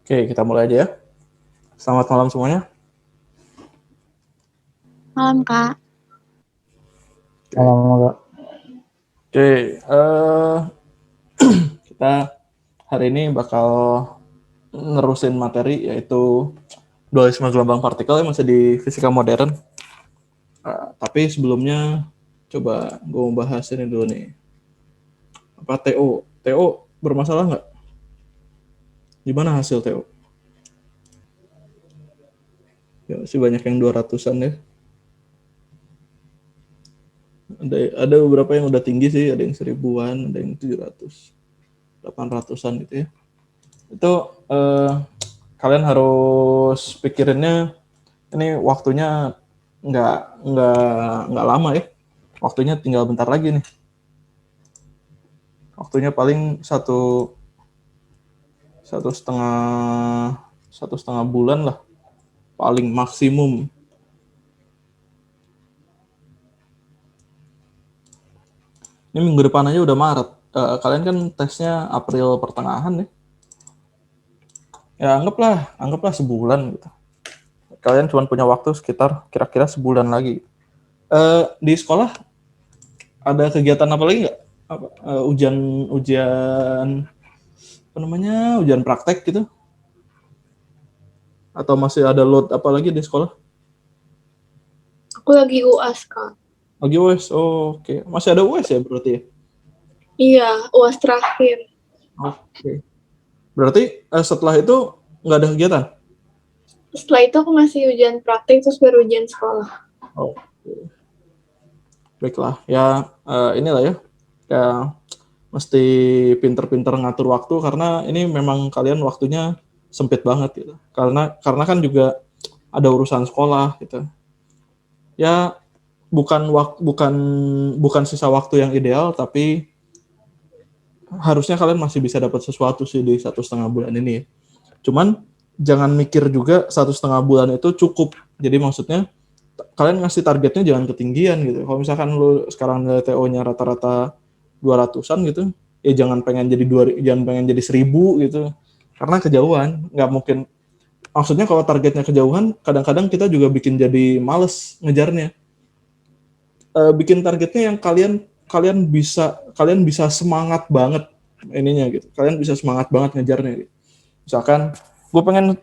Oke, kita mulai aja ya. Selamat malam semuanya. Malam, Kak. Malam, Kak. Oke, kita hari ini bakal nerusin materi yaitu dualisme gelombang partikel yang masih di fisika modern. Tapi sebelumnya coba gue mau bahas ini dulu nih. Apa TO? TO bermasalah nggak? Gimana hasil TO? Ya, masih banyak yang 200-an ya. Ada beberapa yang udah tinggi sih, ada yang 1000-an, ada yang 700, 800-an gitu ya. Itu kalian harus pikirinnya ini waktunya nggak lama ya, waktunya tinggal bentar lagi nih, waktunya paling satu setengah bulan lah paling maksimum. Ini minggu depan aja udah Maret. Kalian kan tesnya April pertengahan ya, anggaplah sebulan gitu. Kalian cuma punya waktu sekitar kira-kira sebulan lagi. Di sekolah ada kegiatan apa lagi nggak? Ujian ujian praktek gitu? Atau masih ada load apa lagi di sekolah? Aku lagi UAS, Kak. Lagi UAS, oke. Masih ada UAS ya berarti ya? Iya, UAS terakhir. Oke. Berarti setelah itu nggak ada kegiatan? Setelah itu aku masih ujian praktek, terus baru ujian sekolah. Oke. Baiklah, ya inilah ya. Ya mesti pinter-pinter ngatur waktu karena ini memang kalian waktunya sempit banget gitu. Karena kan juga ada urusan sekolah gitu. Ya bukan sisa waktu yang ideal, tapi harusnya kalian masih bisa dapat sesuatu sih di 1,5 bulan ini. Cuman jangan mikir juga 1,5 bulan itu cukup. Jadi maksudnya kalian ngasih targetnya jangan ketinggian gitu. Kalau misalkan lu sekarang nilai TO-nya rata-rata 200-an gitu, ya jangan pengen jadi 1000 gitu. Karena kejauhan, nggak mungkin. Maksudnya kalau targetnya kejauhan, kadang-kadang kita juga bikin jadi males ngejarnya. Bikin targetnya yang kalian bisa semangat banget ininya gitu. Kalian bisa semangat banget ngejarnya gitu. Misalkan gue pengen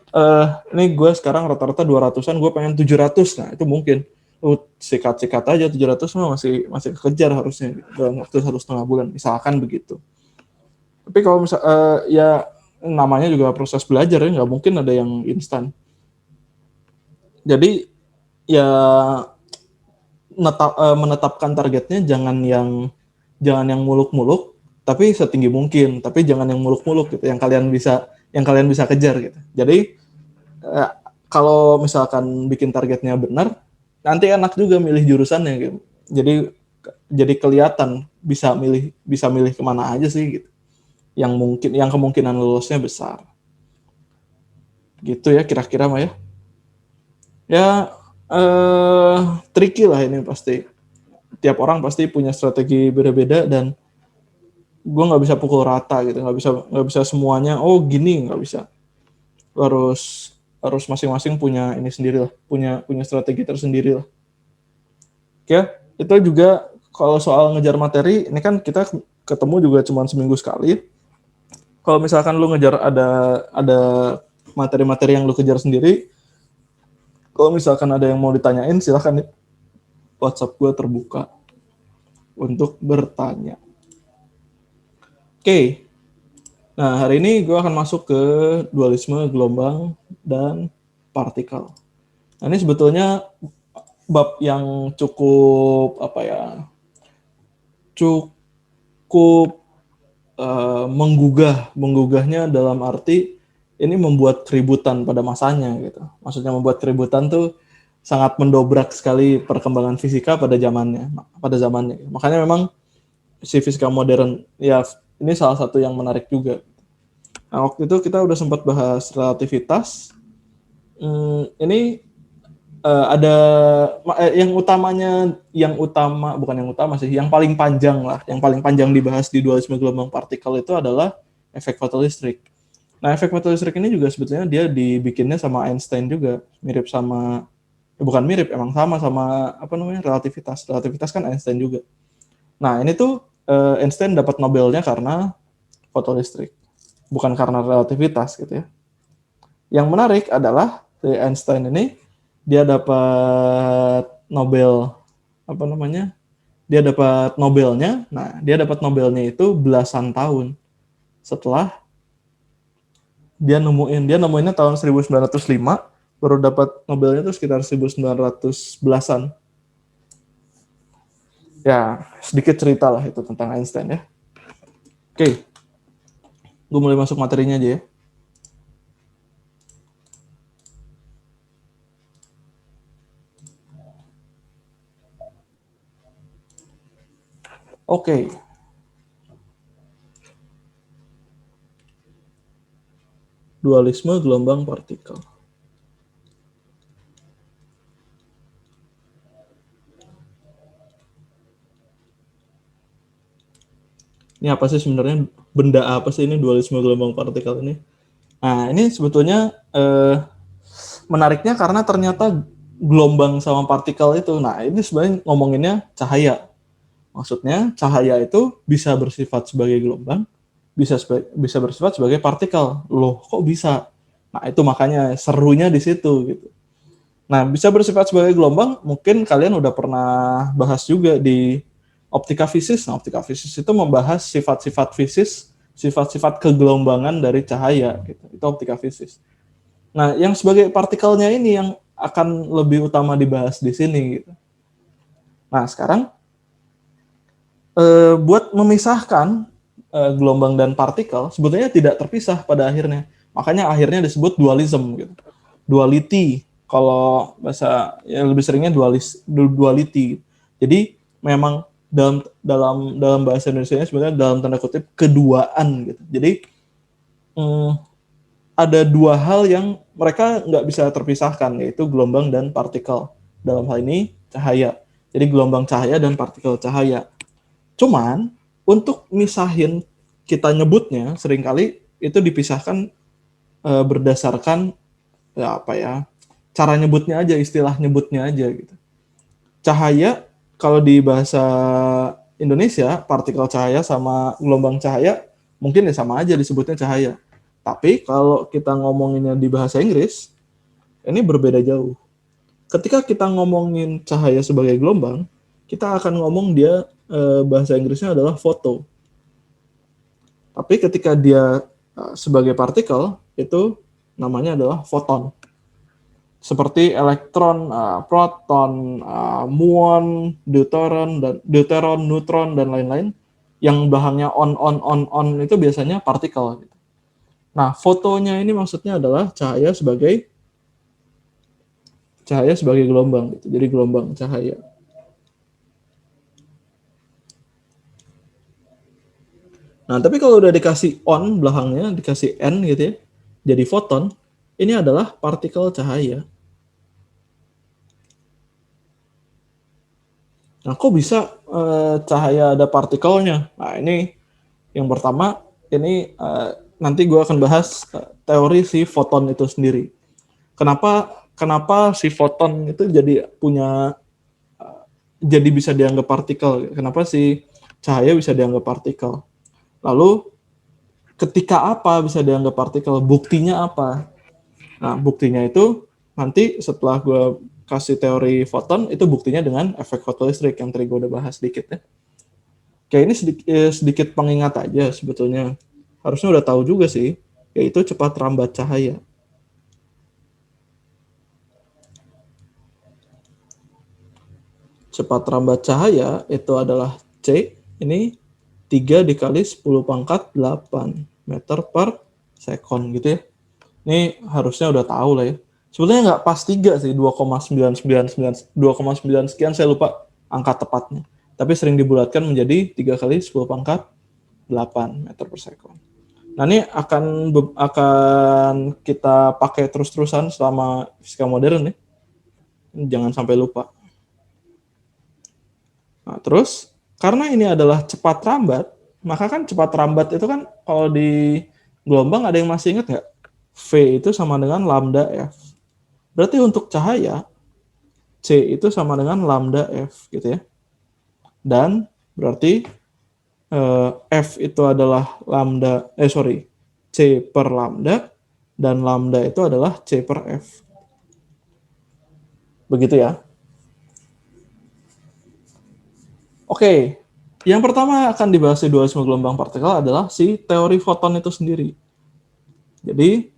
ini gue sekarang rata-rata 200-an, gue pengen 700. Nah, itu mungkin lu sikat-sikat aja 700 mah masih kekejar harusnya gitu, dalam waktu 1,5 bulan misalkan begitu. Tapi kalau ya namanya juga proses belajar ya, nggak mungkin ada yang instan. Jadi ya menetapkan targetnya jangan yang muluk-muluk, tapi setinggi mungkin, tapi jangan yang muluk-muluk gitu, yang kalian bisa kejar gitu. Jadi kalau misalkan bikin targetnya benar, nanti enak juga milih jurusannya gitu. Jadi kelihatan bisa milih kemana aja sih gitu. Yang kemungkinan lulusnya besar. Gitu ya kira-kira mah ya. Ya tricky lah ini pasti. Tiap orang pasti punya strategi beda-beda dan gue nggak bisa pukul rata gitu, nggak bisa semuanya gini, nggak bisa. Harus masing-masing punya ini sendiri lah, punya strategi tersendiri lah. Oke, itu juga kalau soal ngejar materi ini kan kita ketemu juga cuma seminggu sekali. Kalau misalkan lu ngejar ada materi-materi yang lu kejar sendiri, kalau misalkan ada yang mau ditanyain silahkan nih, WhatsApp gue terbuka untuk bertanya. Oke. Nah, hari ini gue akan masuk ke dualisme gelombang dan partikel. Nah, ini sebetulnya bab yang cukup cukup menggugahnya dalam arti ini membuat keributan pada masanya gitu. Maksudnya membuat keributan tuh sangat mendobrak sekali perkembangan fisika pada zamannya. Makanya memang si fisika modern ya ini salah satu yang menarik juga. Nah, waktu itu kita udah sempat bahas relativitas. Ini ada yang paling panjang dibahas di dualisme gelombang partikel itu adalah efek fotoelistrik. Nah, efek fotoelastrik ini juga sebetulnya dia dibikinnya sama Einstein juga, mirip sama, bukan mirip, emang sama apa namanya, relativitas. Relativitas kan Einstein juga. Nah, ini tuh Einstein dapat Nobelnya karena fotoelastrik, bukan karena relativitas gitu ya. Yang menarik adalah si Einstein ini dia dapat Nobel, apa namanya? Dia dapat Nobelnya. Nah, dia dapat Nobelnya itu belasan tahun setelah dia nemuinnya tahun 1905, baru dapat Nobelnya itu sekitar 1900 belasan. Ya, sedikit cerita lah itu tentang Einstein ya. Oke, gue mulai masuk materinya aja ya. Oke. Dualisme gelombang partikel. Ini apa sih sebenarnya, benda apa sih ini dualisme gelombang partikel ini? Nah, ini sebetulnya menariknya karena ternyata gelombang sama partikel itu, nah ini sebenarnya ngomonginnya cahaya. Maksudnya cahaya itu bisa bersifat sebagai gelombang, bisa bersifat sebagai partikel. Loh, kok bisa? Nah, itu makanya serunya di situ gitu. Nah, bisa bersifat sebagai gelombang, mungkin kalian udah pernah bahas juga di optika fisis. Nah, optika fisis itu membahas sifat-sifat fisis, sifat-sifat kegelombangan dari cahaya gitu. Itu optika fisis. Nah, yang sebagai partikelnya ini yang akan lebih utama dibahas di sini gitu. Nah, sekarang buat memisahkan gelombang dan partikel sebetulnya tidak terpisah pada akhirnya. Makanya akhirnya disebut dualism gitu. Duality, kalau bahasa ya lebih seringnya duality. Jadi memang dalam bahasa Indonesia sebenarnya dalam tanda kutip keduaan gitu. Jadi ada dua hal yang mereka nggak bisa terpisahkan, yaitu gelombang dan partikel. Dalam hal ini cahaya. Jadi gelombang cahaya dan partikel cahaya. Cuman untuk misahin kita nyebutnya seringkali itu dipisahkan berdasarkan ya apa ya, cara nyebutnya aja, istilah nyebutnya aja gitu. Cahaya kalau di bahasa Indonesia, partikel cahaya sama gelombang cahaya mungkin ya sama aja disebutnya cahaya. Tapi kalau kita ngomonginnya di bahasa Inggris, ini berbeda jauh. Ketika kita ngomongin cahaya sebagai gelombang, kita akan ngomong dia bahasa Inggrisnya adalah foto. Tapi ketika dia sebagai partikel, itu namanya adalah foton. Seperti elektron, proton, muon, deuteron, neutron, dan lain-lain, yang belakangnya on itu biasanya partikel. Nah, fotonya ini maksudnya adalah cahaya sebagai gelombang, gitu. Jadi gelombang cahaya. Nah, tapi kalau udah dikasih on belakangnya, dikasih n gitu ya, jadi foton, ini adalah partikel cahaya. Nah, kok bisa cahaya ada partikelnya? Nah, ini yang pertama, ini nanti gue akan bahas teori si foton itu sendiri. Kenapa si foton itu jadi bisa dianggap partikel? Kenapa si cahaya bisa dianggap partikel? Lalu ketika apa bisa dianggap partikel? Buktinya apa? Nah, buktinya itu nanti setelah gue kasih teori foton, itu buktinya dengan efek fotoelastrik yang tadi gue udah bahas sedikit ya. Kayak ini sedikit pengingat aja sebetulnya. Harusnya udah tahu juga sih, yaitu cepat rambat cahaya. Cepat rambat cahaya itu adalah C, ini 3 dikali 10 pangkat 8 meter per sekon gitu ya. Ini harusnya udah tahu lah ya. Sebetulnya nggak pas 3 sih, 2,9 sekian, saya lupa angka tepatnya. Tapi sering dibulatkan menjadi 3 kali 10 pangkat 8 meter per sekon. Nah, ini akan kita pakai terus-terusan selama fisika modern ya. Jangan sampai lupa. Nah, terus karena ini adalah cepat rambat, maka kan cepat rambat itu kan kalau di Gelombang ada yang masih ingat nggak? V itu sama dengan lambda F. Berarti untuk cahaya, C itu sama dengan lambda F gitu ya. Dan berarti F itu adalah C per lambda, dan lambda itu adalah C per F. Begitu ya. Oke, yang pertama akan dibahas di dualisme gelombang partikel adalah si teori foton itu sendiri. Jadi,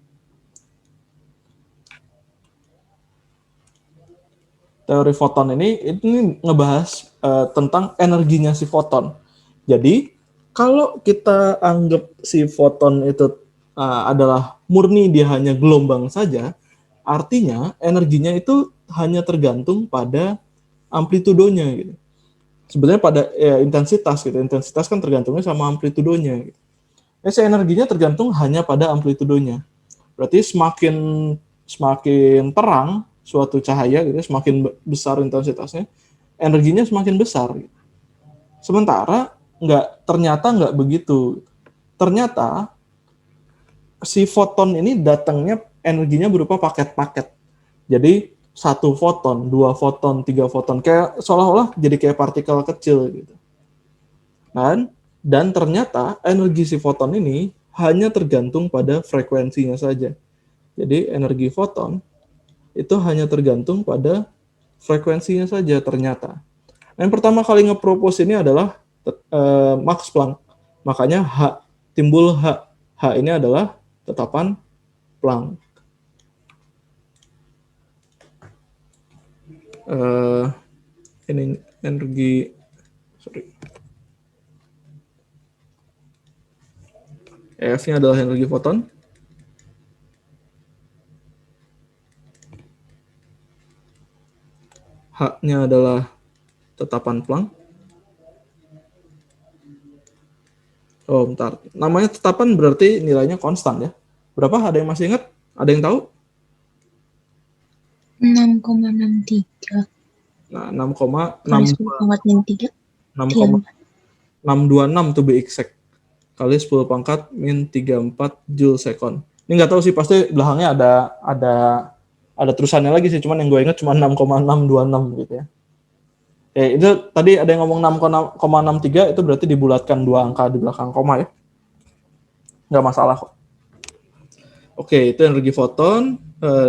teori foton ini ngebahas tentang energinya si foton. Jadi, kalau kita anggap si foton itu adalah murni dia hanya gelombang saja, artinya energinya itu hanya tergantung pada amplitudonya gitu. Sebenarnya pada intensitas gitu. Intensitas kan tergantungnya sama amplitudonya gitu. Si energinya tergantung hanya pada amplitudonya. Berarti semakin terang suatu cahaya gitu, semakin besar intensitasnya, energinya semakin besar gitu. Sementara ternyata nggak begitu. Ternyata si foton ini datangnya energinya berupa paket-paket. Jadi 1 foton, 2 foton, 3 foton, kayak seolah-olah jadi kayak partikel kecil gitu. Dan ternyata energi si foton ini hanya tergantung pada frekuensinya saja. Jadi energi foton itu hanya tergantung pada frekuensinya saja ternyata. Yang pertama kali nge-propose ini adalah Max Planck. Makanya timbul H. H ini adalah tetapan Planck. Ini energi, F-nya adalah energi foton. H-nya adalah tetapan Planck. Oh, bentar. Namanya tetapan berarti nilainya konstan ya. Berapa? Ada yang masih ingat? Ada yang tahu? 6,63. Nah, 6,626 to be exact. Kali 10 pangkat min 34 Joule second. Ini nggak tahu sih, pasti belakangnya ada terusannya lagi sih, cuman yang gue ingat cuma 6,626 gitu ya. Itu tadi ada yang ngomong 6,63, itu berarti dibulatkan 2 angka di belakang koma ya. Nggak masalah kok. Oke, itu energi foton,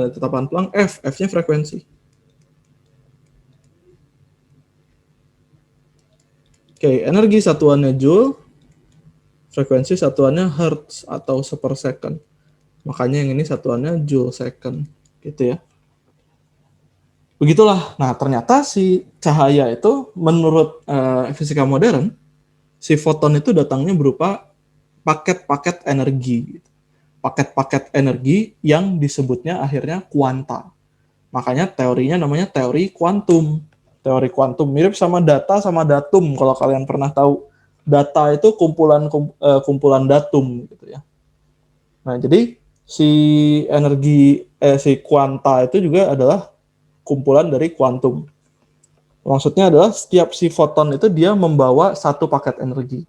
tetapan Planck. F-nya frekuensi. Oke, energi satuannya Joule, frekuensi satuannya Hertz atau sepersecond. Makanya yang ini satuannya Joule second, gitu ya. Begitulah. Nah, ternyata si cahaya itu menurut fisika modern, si foton itu datangnya berupa paket-paket energi. Paket-paket energi yang disebutnya akhirnya kuanta. Makanya teorinya namanya teori kuantum. Teori kuantum mirip sama data sama datum kalau kalian pernah tahu. Data itu kumpulan datum gitu ya. Nah, jadi si kuanta itu juga adalah kumpulan dari kuantum. Maksudnya adalah setiap si foton itu dia membawa satu paket energi.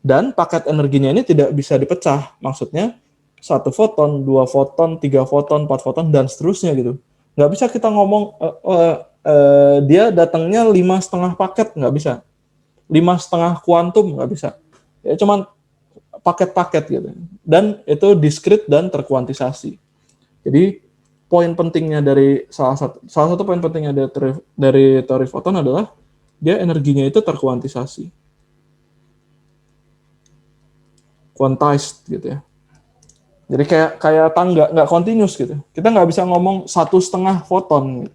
Dan paket energinya ini tidak bisa dipecah. Maksudnya 1 foton, 2 foton, 3 foton, 4 foton, dan seterusnya gitu. Nggak bisa kita ngomong dia datangnya 5,5 paket, nggak bisa. 5,5 kuantum, nggak bisa. Ya cuman paket-paket gitu. Dan itu diskrit dan terkuantisasi. Jadi poin pentingnya dari salah satu poin pentingnya dari teori foton adalah dia energinya itu terkuantisasi. Quantized gitu ya. Jadi kayak tangga, nggak continuous gitu. Kita nggak bisa ngomong 1,5 foton.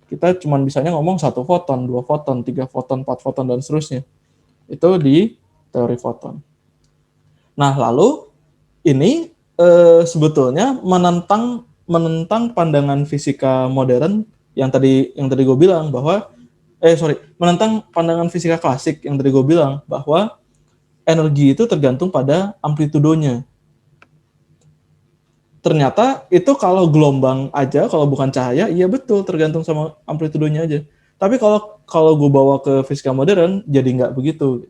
Kita cuma bisanya ngomong 1 foton, 2 foton, 3 foton, 4 foton, dan seterusnya. Itu di teori foton. Nah, lalu ini sebetulnya menentang pandangan fisika modern yang tadi gue bilang bahwa menentang pandangan fisika klasik yang tadi gue bilang bahwa energi itu tergantung pada amplitudonya. Ternyata itu kalau gelombang aja, kalau bukan cahaya, iya betul tergantung sama amplitudonya aja. Tapi kalau gue bawa ke fisika modern, jadi nggak begitu.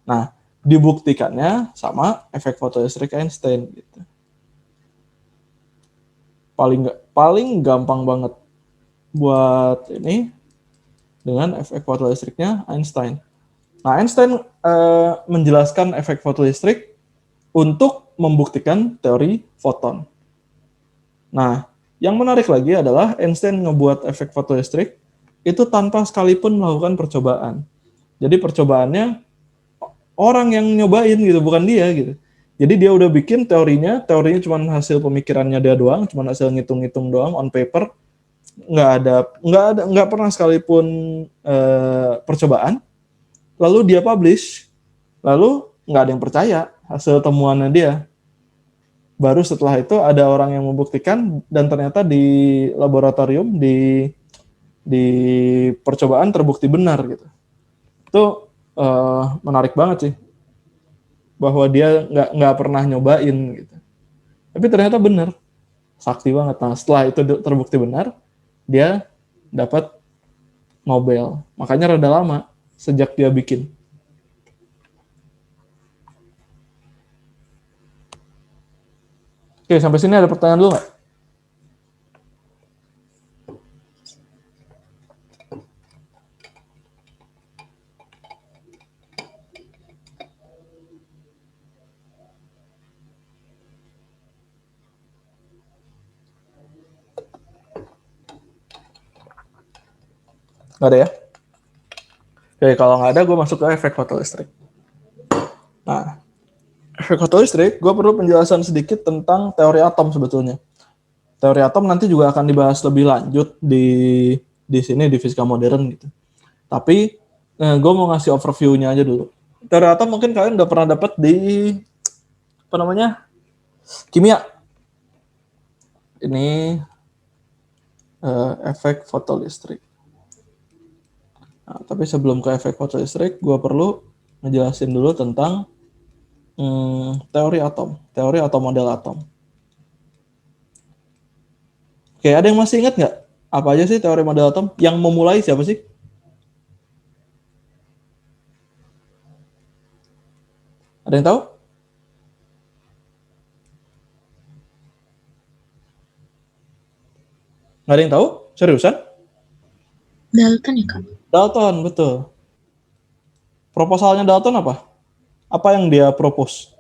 Nah, dibuktikannya sama efek fotoelektrik Einstein gitu. Paling gampang banget buat ini dengan efek fotoelektriknya Einstein. Nah, Einstein menjelaskan efek fotoelektrik untuk membuktikan teori foton. Nah, yang menarik lagi adalah Einstein ngebuat efek fotoelektrik itu tanpa sekalipun melakukan percobaan. Jadi percobaannya orang yang nyobain gitu, bukan dia gitu. Jadi dia udah bikin teorinya cuma hasil pemikirannya dia doang, cuma hasil ngitung-ngitung doang on paper, nggak pernah sekalipun percobaan. Lalu dia publish, lalu nggak ada yang percaya hasil temuannya dia. Baru setelah itu ada orang yang membuktikan dan ternyata di laboratorium di percobaan terbukti benar gitu. Itu menarik banget sih, bahwa dia nggak pernah nyobain gitu. Tapi ternyata benar, sakti banget. Nah, setelah itu terbukti benar, dia dapat Nobel. Makanya rada lama sejak dia bikin. Oke, sampai sini ada pertanyaan dulu nggak? Nggak ada ya? Oke, kalau nggak ada, gue masuk ke efek fotoelektrik. Nah, efek fotoelektrik, gue perlu penjelasan sedikit tentang teori atom sebetulnya. Teori atom nanti juga akan dibahas lebih lanjut di sini di fisika modern gitu. Tapi gue mau ngasih overview-nya aja dulu. Teori atom mungkin kalian udah pernah dapat di apa namanya? Kimia. Ini efek fotoelektrik. Nah, tapi sebelum ke efek fotoelektrik, gue perlu ngejelasin dulu tentang teori atom model atom. Oke, ada yang masih ingat nggak? Apa aja sih teori model atom? Yang memulai siapa sih? Ada yang tahu? Nggak ada yang tahu? Seriusan? Dalton ya kak? Dalton, betul. Proposalnya Dalton apa? Apa yang dia propose?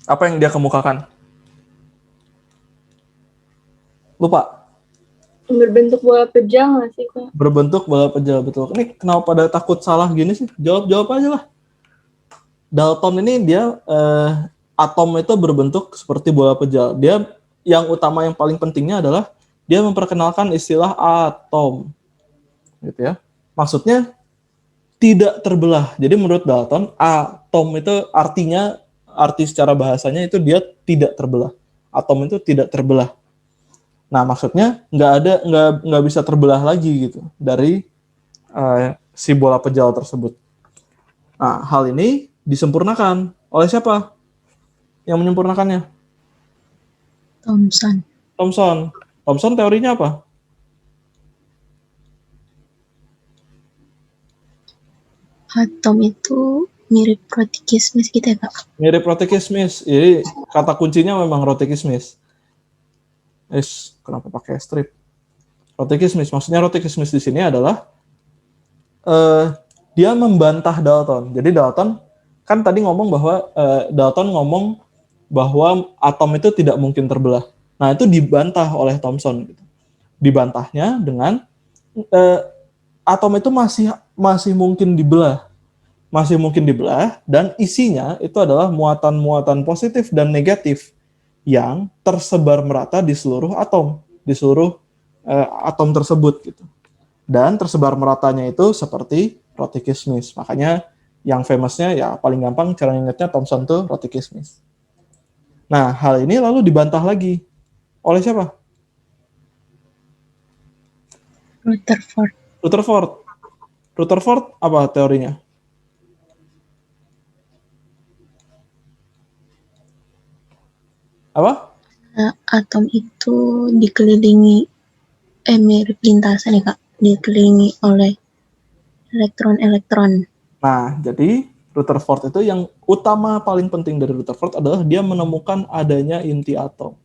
Apa yang dia kemukakan? Lupa. Berbentuk bola pejal nggak sih, Kak? Berbentuk bola pejal, betul. Ini kenapa pada takut salah gini sih? Jawab aja lah. Dalton ini dia atom itu berbentuk seperti bola pejal. Dia yang utama, yang paling pentingnya adalah dia memperkenalkan istilah atom, gitu ya. Maksudnya tidak terbelah. Jadi menurut Dalton, atom itu arti secara bahasanya itu dia tidak terbelah. Atom itu tidak terbelah. Nah, maksudnya nggak bisa terbelah lagi gitu dari si bola pejal tersebut. Nah, hal ini disempurnakan oleh siapa? Yang menyempurnakannya? Thomson. Thomson teorinya apa? Atom itu mirip roti kismis gitu ya kak? Mirip roti kismis. Jadi kata kuncinya memang roti kismis. Kenapa pakai strip? Roti kismis. Maksudnya roti kismis di sini adalah dia membantah Dalton. Jadi Dalton kan tadi ngomong bahwa Dalton ngomong bahwa atom itu tidak mungkin terbelah. Nah, itu dibantah oleh Thomson. Dibantahnya dengan atom itu masih mungkin dibelah. Masih mungkin dibelah, dan isinya itu adalah muatan-muatan positif dan negatif yang tersebar merata di seluruh atom, di seluruh atom tersebut gitu. Dan tersebar meratanya itu seperti roti kismis. Makanya yang famousnya ya paling gampang cara ingatnya Thomson tuh roti kismis. Nah, hal ini lalu dibantah lagi oleh siapa? Rutherford apa teorinya? Apa? Atom itu dikelilingi mirip lintasan ya kak, dikelilingi oleh elektron-elektron. Nah, jadi Rutherford itu yang utama paling penting dari Rutherford adalah dia menemukan adanya inti atom.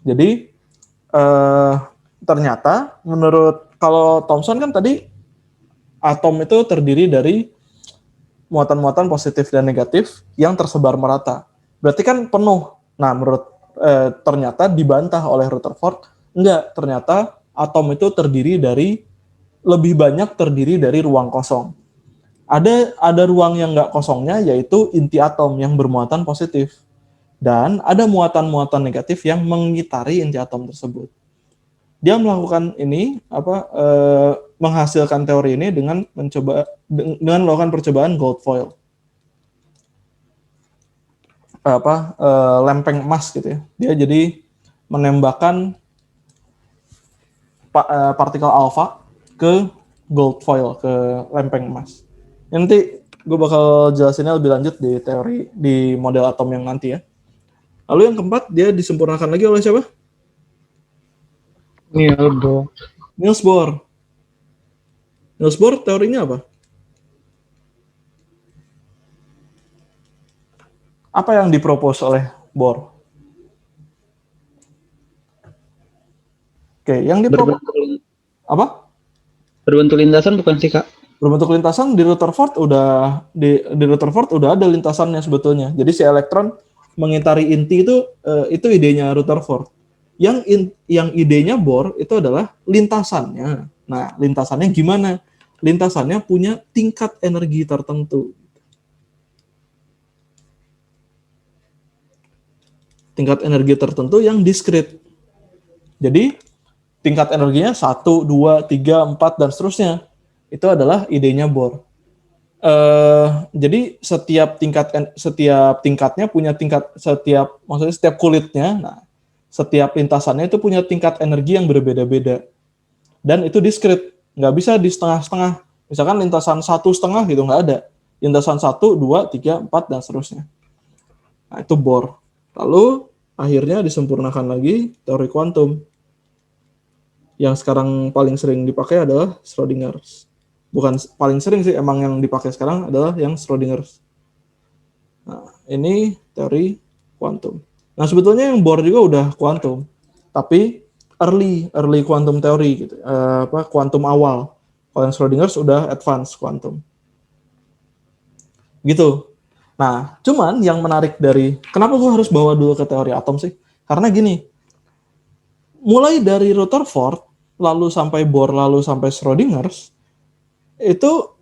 Jadi ternyata menurut kalau Thomson kan tadi atom itu terdiri dari muatan-muatan positif dan negatif yang tersebar merata. Berarti kan penuh. Nah, menurut ternyata dibantah oleh Rutherford, enggak, ternyata atom itu lebih banyak terdiri dari ruang kosong. Ada ruang yang enggak kosongnya, yaitu inti atom yang bermuatan positif. Dan ada muatan-muatan negatif yang mengitari inti atom tersebut. Dia melakukan ini menghasilkan teori ini dengan melakukan percobaan gold foil, lempeng emas gitu ya. Dia jadi menembakkan partikel alfa ke gold foil, ke lempeng emas. Nanti gue bakal jelasinnya lebih lanjut di teori di model atom yang nanti ya. Lalu yang keempat, dia disempurnakan lagi oleh siapa? Niels Bohr. Niels Bohr. Niels Bohr teorinya apa? Apa yang dipropos oleh Bohr? Oke, yang dipropos apa? Berbentuk lintasan bukan sih, Kak? Berbentuk lintasan di Rutherford udah ada lintasannya sebetulnya. Jadi si elektron mengitari inti itu idenya Rutherford. Yang idenya Bohr itu adalah lintasannya. Nah, lintasannya gimana? Lintasannya punya tingkat energi tertentu. Tingkat energi tertentu yang diskrit. Jadi tingkat energinya 1, 2, 3, 4 dan seterusnya. Itu adalah idenya Bohr. Jadi setiap tingkatnya punya maksudnya setiap kulitnya, nah setiap lintasannya itu punya tingkat energi yang berbeda-beda dan itu diskrit, nggak bisa di setengah-setengah. Misalkan lintasan 1,5 gitu nggak ada, lintasan 1, 2, 3, 4 dan seterusnya. Nah itu Bohr. Lalu akhirnya disempurnakan lagi teori kuantum. Yang sekarang paling sering dipakai adalah Schrödinger. Bukan paling sering sih, emang yang dipakai sekarang adalah yang Schrödinger. Nah, ini teori kuantum. Nah, sebetulnya yang Bohr juga udah kuantum, tapi early quantum teori gitu. Kuantum awal. Kalau yang Schrödinger udah advance kuantum. Gitu. Nah, cuman yang menarik dari kenapa gue harus bawa dulu ke teori atom sih? Karena gini, mulai dari Rutherford, lalu sampai Bohr, lalu sampai Schrödinger, itu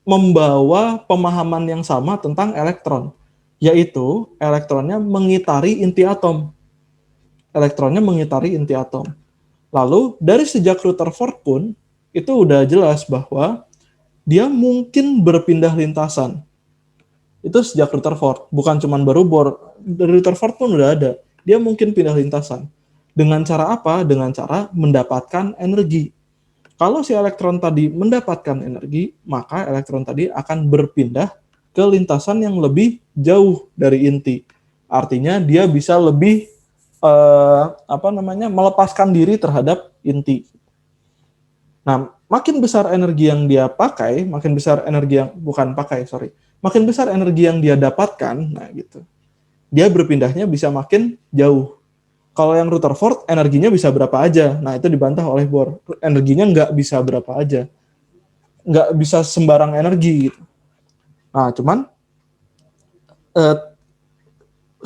membawa pemahaman yang sama tentang elektron, yaitu elektronnya mengitari inti atom. Elektronnya mengitari inti atom. Lalu dari sejak Rutherford pun itu udah jelas bahwa dia mungkin berpindah lintasan. Itu sejak Rutherford, bukan cuma baru Bohr. Dari Rutherford pun udah ada. Dia mungkin pindah lintasan. Dengan cara apa? Dengan cara mendapatkan energi. Kalau si elektron tadi mendapatkan energi, maka elektron tadi akan berpindah ke lintasan yang lebih jauh dari inti. Artinya dia bisa lebih melepaskan diri terhadap inti. Nah, makin besar energi yang dia pakai, makin besar energi yang makin besar energi yang dia dapatkan, nah gitu. Dia berpindahnya bisa makin jauh. Kalau yang Rutherford, energinya bisa berapa aja. Nah, itu dibantah oleh Bohr. Energinya nggak bisa berapa aja. Nggak bisa sembarang energi. Gitu. Nah, cuman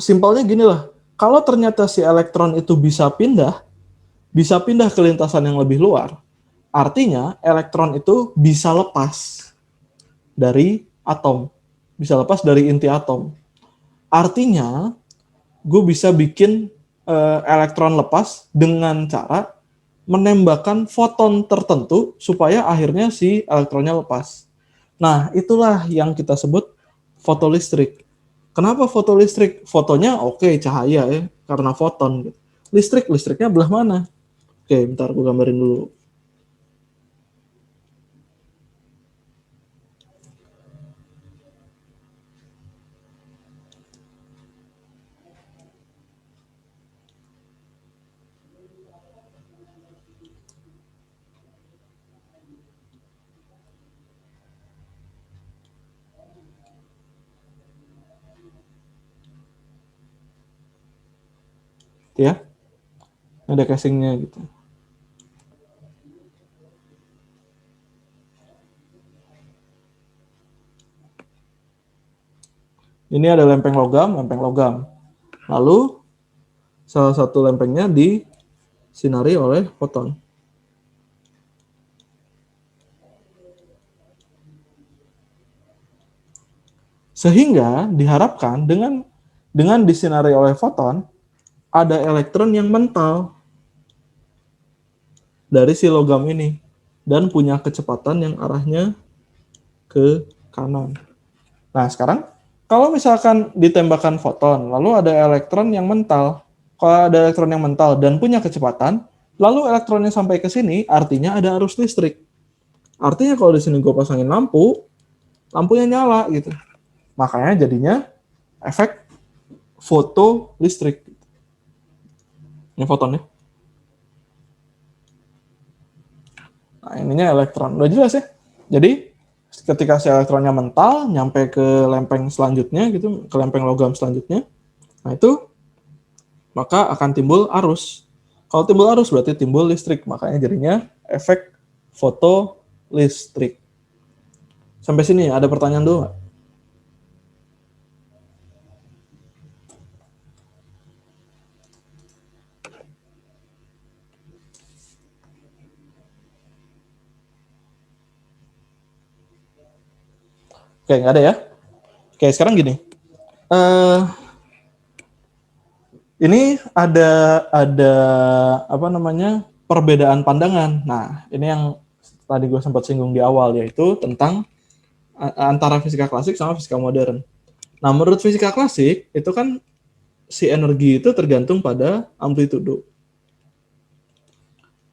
simpelnya gini lah. Kalau ternyata si elektron itu bisa pindah ke lintasan yang lebih luar, artinya elektron itu bisa lepas dari atom. Bisa lepas dari inti atom. Artinya, gue bisa bikin elektron lepas dengan cara menembakkan foton tertentu supaya akhirnya si elektronnya lepas. Nah, itulah yang kita sebut fotolistrik. Kenapa fotolistrik? Fotonya oke, cahaya ya, karena foton. Listriknya belah mana? Oke, bentar gue gambarin dulu. ya. Ada casingnya gitu. Ini ada lempeng logam, lempeng logam. Lalu salah satu lempengnya disinari oleh foton. Sehingga diharapkan dengan disinari oleh foton ada elektron yang mental dari si logam ini dan punya kecepatan yang arahnya ke kanan. Nah, sekarang kalau misalkan ditembakkan foton, lalu ada elektron yang mental. Kalau ada elektron yang mental dan punya kecepatan, lalu elektronnya sampai ke sini, artinya ada arus listrik. Artinya kalau di sini gue pasangin lampu, lampunya nyala gitu. Makanya jadinya efek foto listrik. Ini fotonnya. Nah, ininya elektron. Udah jelas ya? Jadi, ketika si elektronnya mental, nyampe ke lempeng selanjutnya, gitu, ke lempeng logam selanjutnya, nah itu, maka akan timbul arus. Kalau timbul arus berarti timbul listrik. Makanya jadinya efek foto listrik. Sampai sini ada pertanyaan dulu nggak? Oke, nggak ada ya? Oke, sekarang gini. Ini ada apa namanya perbedaan pandangan. Nah, ini yang tadi gue sempat singgung di awal, yaitu tentang antara fisika klasik sama fisika modern. Nah, menurut fisika klasik itu kan si energi itu tergantung pada amplitudo.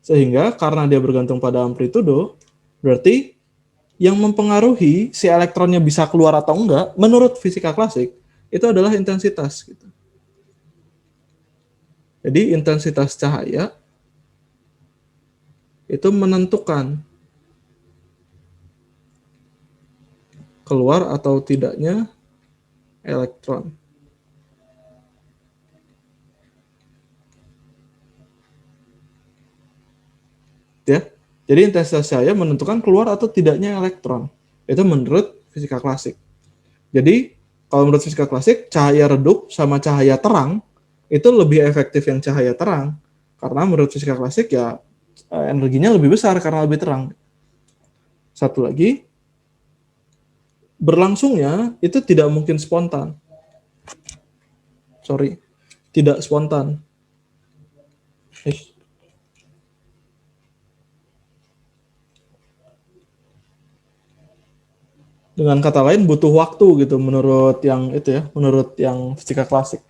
Sehingga karena dia bergantung pada amplitudo, berarti yang mempengaruhi si elektronnya bisa keluar atau enggak, menurut fisika klasik, itu adalah intensitas. Gitu. Jadi intensitas cahaya itu menentukan keluar atau tidaknya elektron. Ya. Jadi intensitas cahaya menentukan keluar atau tidaknya elektron. Itu menurut fisika klasik. Jadi kalau menurut fisika klasik, cahaya redup sama cahaya terang itu lebih efektif yang cahaya terang. Karena menurut fisika klasik ya energinya lebih besar karena lebih terang. Satu lagi, berlangsungnya itu tidak mungkin spontan. Tidak spontan. Dengan kata lain butuh waktu gitu menurut yang itu ya, menurut yang fisika klasik.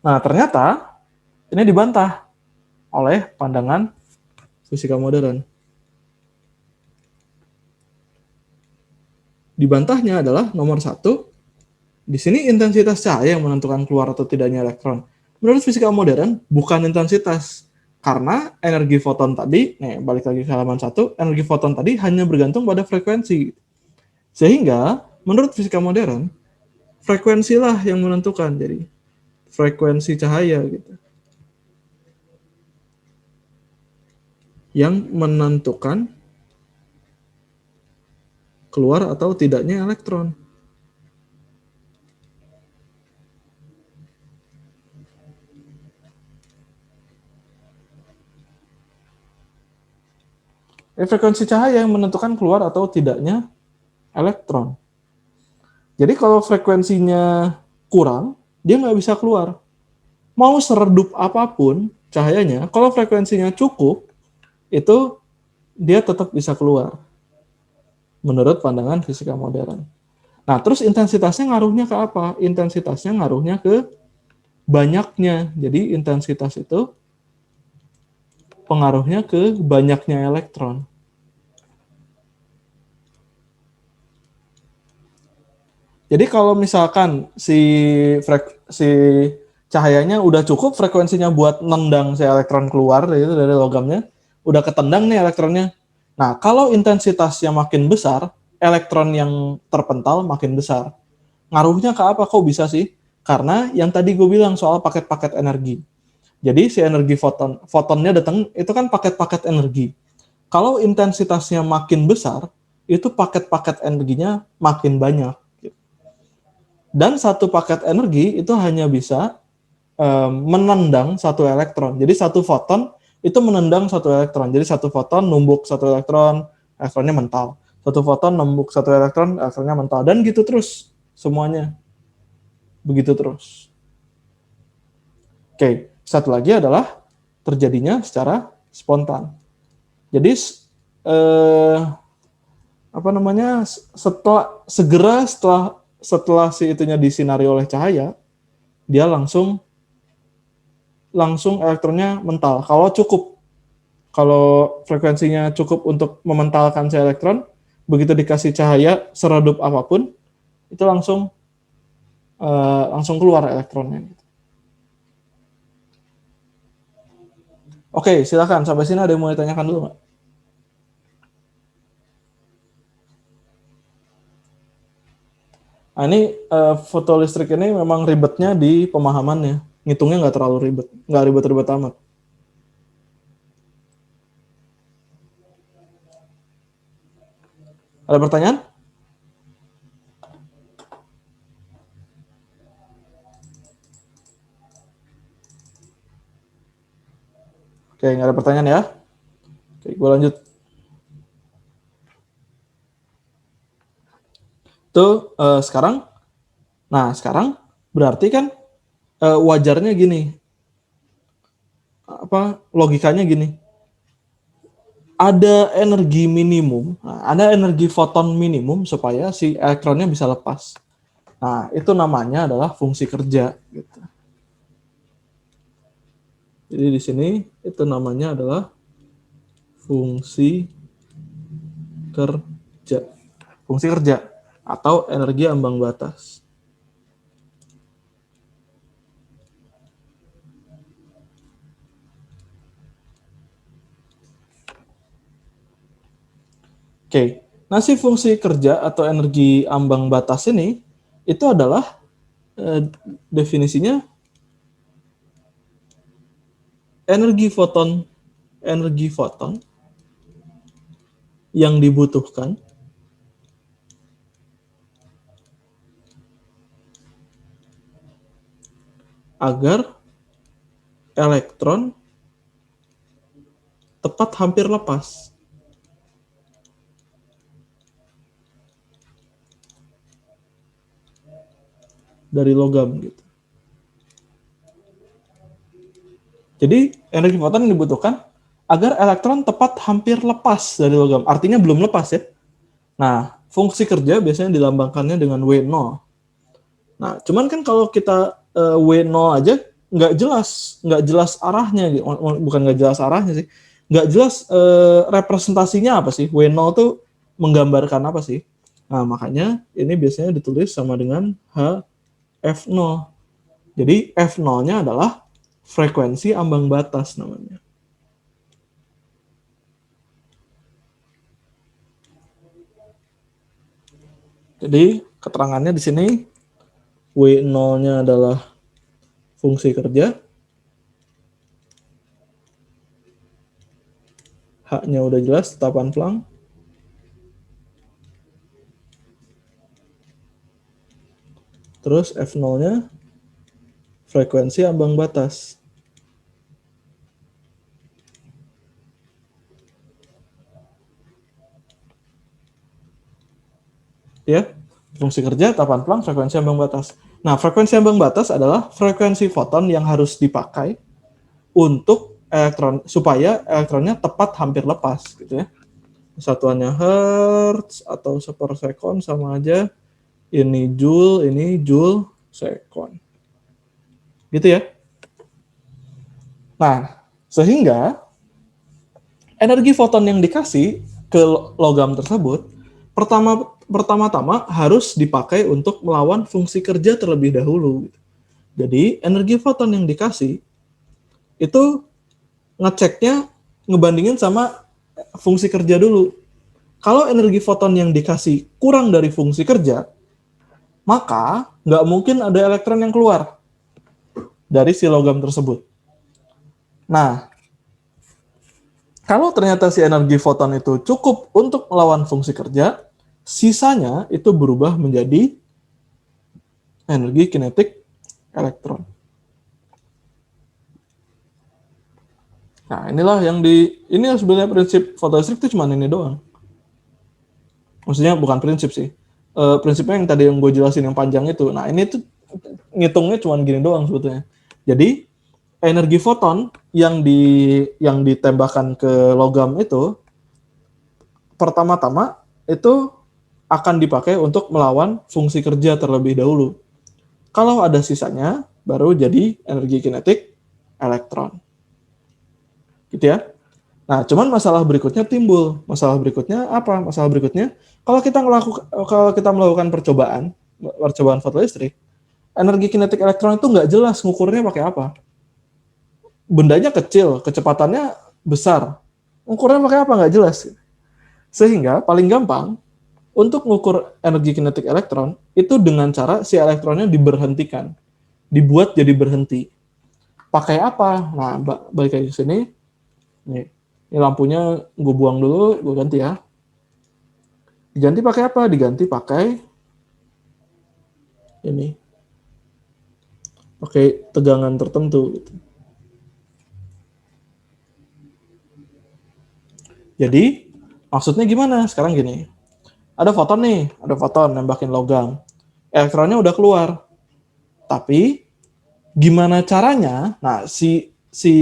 Nah, ternyata ini dibantah oleh pandangan fisika modern. Dibantahnya adalah nomor 1, di sini intensitas cahaya yang menentukan keluar atau tidaknya elektron. Menurut fisika modern, bukan intensitas. Karena energi foton tadi, balik lagi ke halaman 1, energi foton tadi hanya bergantung pada frekuensi. Sehingga, menurut fisika modern, frekuensilah yang menentukan. Jadi, frekuensi cahaya gitu. Yang menentukan keluar atau tidaknya elektron. Frekuensi cahaya yang menentukan keluar atau tidaknya elektron. Jadi kalau frekuensinya kurang, dia nggak bisa keluar. Mau seredup apapun cahayanya, kalau frekuensinya cukup, itu dia tetap bisa keluar. Menurut pandangan fisika modern. Nah, terus intensitasnya ngaruhnya ke apa? Intensitasnya ngaruhnya ke banyaknya. Jadi intensitas itu pengaruhnya ke banyaknya elektron. Jadi kalau misalkan si cahayanya udah cukup frekuensinya buat nendang si elektron keluar itu dari logamnya, udah ketendang nih elektronnya. Nah, kalau intensitasnya makin besar, elektron yang terpental makin besar. Ngaruhnya ke apa? Kok bisa sih? Karena yang tadi gue bilang soal paket-paket energi. Jadi si energi fotonnya datang, itu kan paket-paket energi. Kalau intensitasnya makin besar, itu paket-paket energinya makin banyak. Dan satu paket energi itu hanya bisa menendang satu elektron. Jadi satu foton itu menendang satu elektron. Jadi satu foton numbuk satu elektron, elektronnya mental. Satu foton numbuk satu elektron, elektronnya mental. Dan gitu terus semuanya. Begitu terus. Oke, satu lagi adalah terjadinya secara spontan. Jadi setelah si itunya disinari oleh cahaya, dia langsung elektronnya mental. Kalau frekuensinya cukup untuk mementalkan si elektron, begitu dikasih cahaya seredup apapun, itu langsung keluar elektronnya. Oke, silakan. Sampai sini ada yang mau ditanyakan dulu nggak? Nah, ini foto listrik ini memang ribetnya di pemahamannya. Ngitungnya nggak terlalu ribet. Nggak ribet-ribet amat. Ada pertanyaan? Oke, nggak ada pertanyaan ya? Oke, gue lanjut. Tuh, sekarang berarti kan wajarnya gini. Logikanya gini. Ada energi minimum, ada energi foton minimum supaya si elektronnya bisa lepas. Nah, itu namanya adalah fungsi kerja. Gitu. Jadi di sini itu namanya adalah fungsi kerja. Fungsi kerja atau energi ambang batas. Oke, nah si fungsi kerja atau energi ambang batas ini itu adalah definisinya energi foton yang dibutuhkan agar elektron tepat hampir lepas. Dari logam gitu. Jadi energi foton yang dibutuhkan agar elektron tepat hampir lepas dari logam. Artinya belum lepas ya. Nah, fungsi kerja biasanya dilambangkannya dengan W0. Nah, cuman kan kalau kita W0 aja nggak jelas arahnya, bukan nggak jelas arahnya sih, nggak jelas representasinya apa sih. W0 tuh menggambarkan apa sih? Nah, makanya ini biasanya ditulis sama dengan F0. Jadi F0-nya adalah frekuensi ambang batas namanya. Jadi keterangannya di sini W0-nya adalah fungsi kerja. H-nya udah jelas, tetapan Planck. Terus F0-nya frekuensi ambang batas. Ya, fungsi kerja, tetapan Planck, frekuensi ambang batas. Nah, frekuensi ambang batas adalah frekuensi foton yang harus dipakai untuk supaya elektronnya tepat hampir lepas, gitu ya. Satuannya hertz atau sepersekon sama aja. Ini joule sekon. Gitu ya. Nah, sehingga energi foton yang dikasih ke logam tersebut pertama-tama harus dipakai untuk melawan fungsi kerja terlebih dahulu. Jadi, energi foton yang dikasih itu ngeceknya ngebandingin sama fungsi kerja dulu. Kalau energi foton yang dikasih kurang dari fungsi kerja, maka nggak mungkin ada elektron yang keluar dari si logam tersebut. Nah, kalau ternyata si energi foton itu cukup untuk melawan fungsi kerja, sisanya itu berubah menjadi energi kinetik elektron. Nah, inilah yang ini sebenarnya prinsip fotoelektrik itu cuma ini doang. Maksudnya bukan prinsip sih. Prinsipnya yang tadi yang gue jelasin yang panjang itu. Nah, ini tuh ngitungnya cuma gini doang sebetulnya. Jadi, energi foton yang ditembakkan ke logam itu pertama-tama itu akan dipakai untuk melawan fungsi kerja terlebih dahulu. Kalau ada sisanya, baru jadi energi kinetik elektron. Gitu ya. Nah, cuman masalah berikutnya timbul. Masalah berikutnya apa? Masalah berikutnya, kalau kita melakukan percobaan fotolistrik, energi kinetik elektron itu nggak jelas ngukurnya pakai apa. Bendanya kecil, kecepatannya besar. Ngukurnya pakai apa nggak jelas. Sehingga paling gampang untuk mengukur energi kinetik elektron itu dengan cara si elektronnya diberhentikan, dibuat jadi berhenti. Pakai apa? Nah, balik lagi ke sini. Nih, ini lampunya gue buang dulu, gue ganti ya. Diganti pakai apa? Diganti pakai ini. Pakai tegangan tertentu. Gitu. Jadi, maksudnya gimana? Sekarang gini. Ada foton nembakin logam. Elektronnya udah keluar. Tapi gimana caranya? Nah, si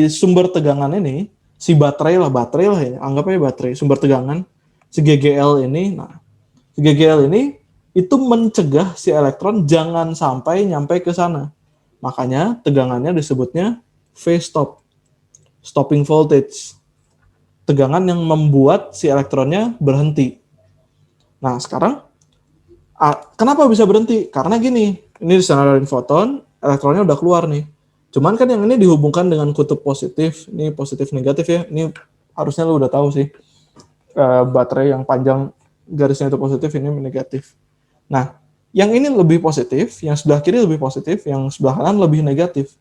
sumber tegangan ini, si baterai lah ya, anggap aja baterai, sumber tegangan, si GGL ini, nah, si GGL ini itu mencegah si elektron jangan sampai nyampe ke sana. Makanya tegangannya disebutnya phase stop, stopping voltage. Tegangan yang membuat si elektronnya berhenti. Nah, sekarang kenapa bisa berhenti? Karena gini, ini disenadarin foton, elektronnya udah keluar nih. Cuman kan yang ini dihubungkan dengan kutub positif, ini positif negatif ya. Ini harusnya lu udah tahu sih. Baterai yang panjang garisnya itu positif, ini negatif. Nah, yang ini lebih positif, yang sebelah kiri lebih positif, yang sebelah kanan lebih negatif.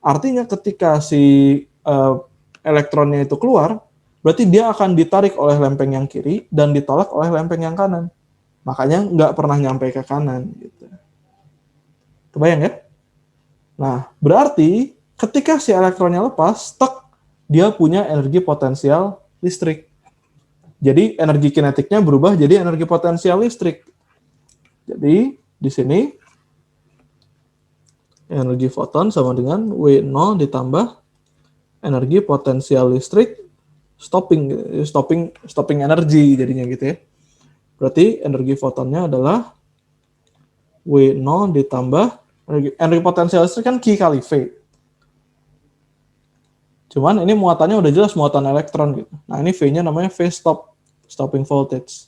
Artinya ketika si elektronnya itu keluar, berarti dia akan ditarik oleh lempeng yang kiri dan ditolak oleh lempeng yang kanan. Makanya nggak pernah nyampe ke kanan. Gitu. Kebayang ya? Nah, berarti ketika si elektronnya lepas, dia punya energi potensial listrik. Jadi energi kinetiknya berubah jadi energi potensial listrik. Jadi di sini energi foton sama dengan W0 ditambah energi potensial listrik stopping energi jadinya gitu ya. Berarti energi fotonnya adalah W0 ditambah energi potensial listrik kan Q kali V. Cuman ini muatannya udah jelas muatan elektron gitu. Nah, ini V-nya namanya phase stop, stopping voltage.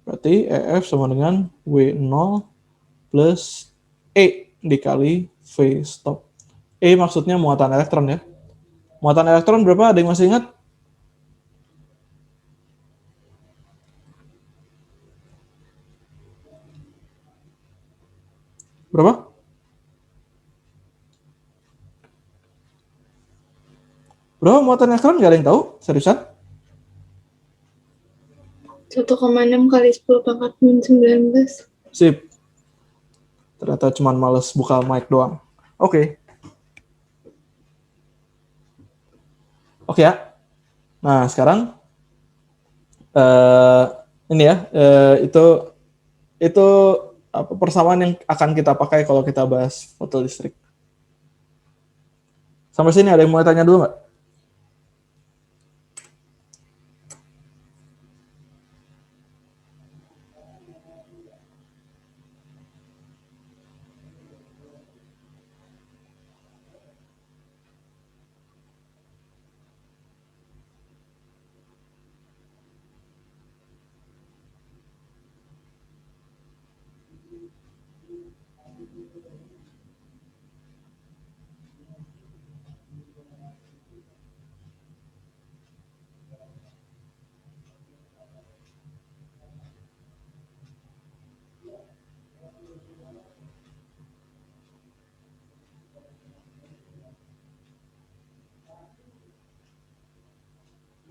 Berarti EF sama dengan W0 plus E dikali phase stop. E maksudnya muatan elektron ya. Muatan elektron berapa? Ada yang masih ingat? Berapa? Berapa muatan elektron? Gak ada yang tahu? Seriusan? 1,6 kali 10 pangkat min 19. Sip. Ternyata cuma males buka mic doang. Oke. Oke ya. Nah, sekarang ini ya, itu apa persamaan yang akan kita pakai kalau kita bahas fotolistrik. Sampai sini ada yang mau tanya dulu nggak?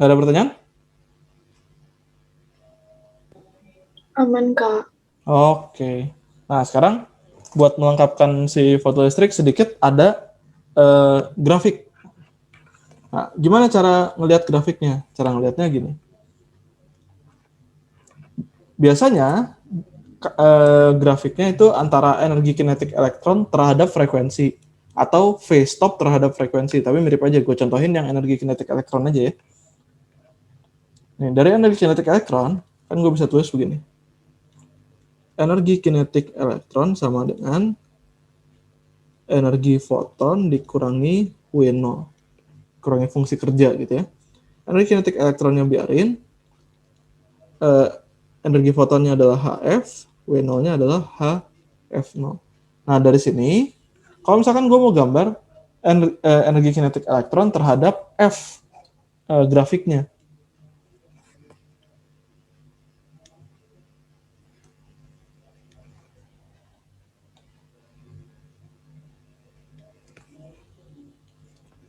Nggak ada pertanyaan? Aman, Kak. Oke. Nah, sekarang buat melengkapkan si fotoelastrik sedikit ada grafik. Nah, gimana cara ngelihat grafiknya? Cara ngelihatnya gini. Biasanya grafiknya itu antara energi kinetik elektron terhadap frekuensi atau phase stop terhadap frekuensi. Tapi mirip aja, gue contohin yang energi kinetik elektron aja ya. Nih, dari energi kinetik elektron, kan gue bisa tulis begini. Energi kinetik elektron sama dengan energi foton dikurangi W0. Kurangi fungsi kerja gitu ya. Energi kinetik elektronnya biarin, energi fotonnya adalah HF, W0-nya adalah HF0. Nah, dari sini, kalau misalkan gue mau gambar energi kinetik elektron terhadap F grafiknya.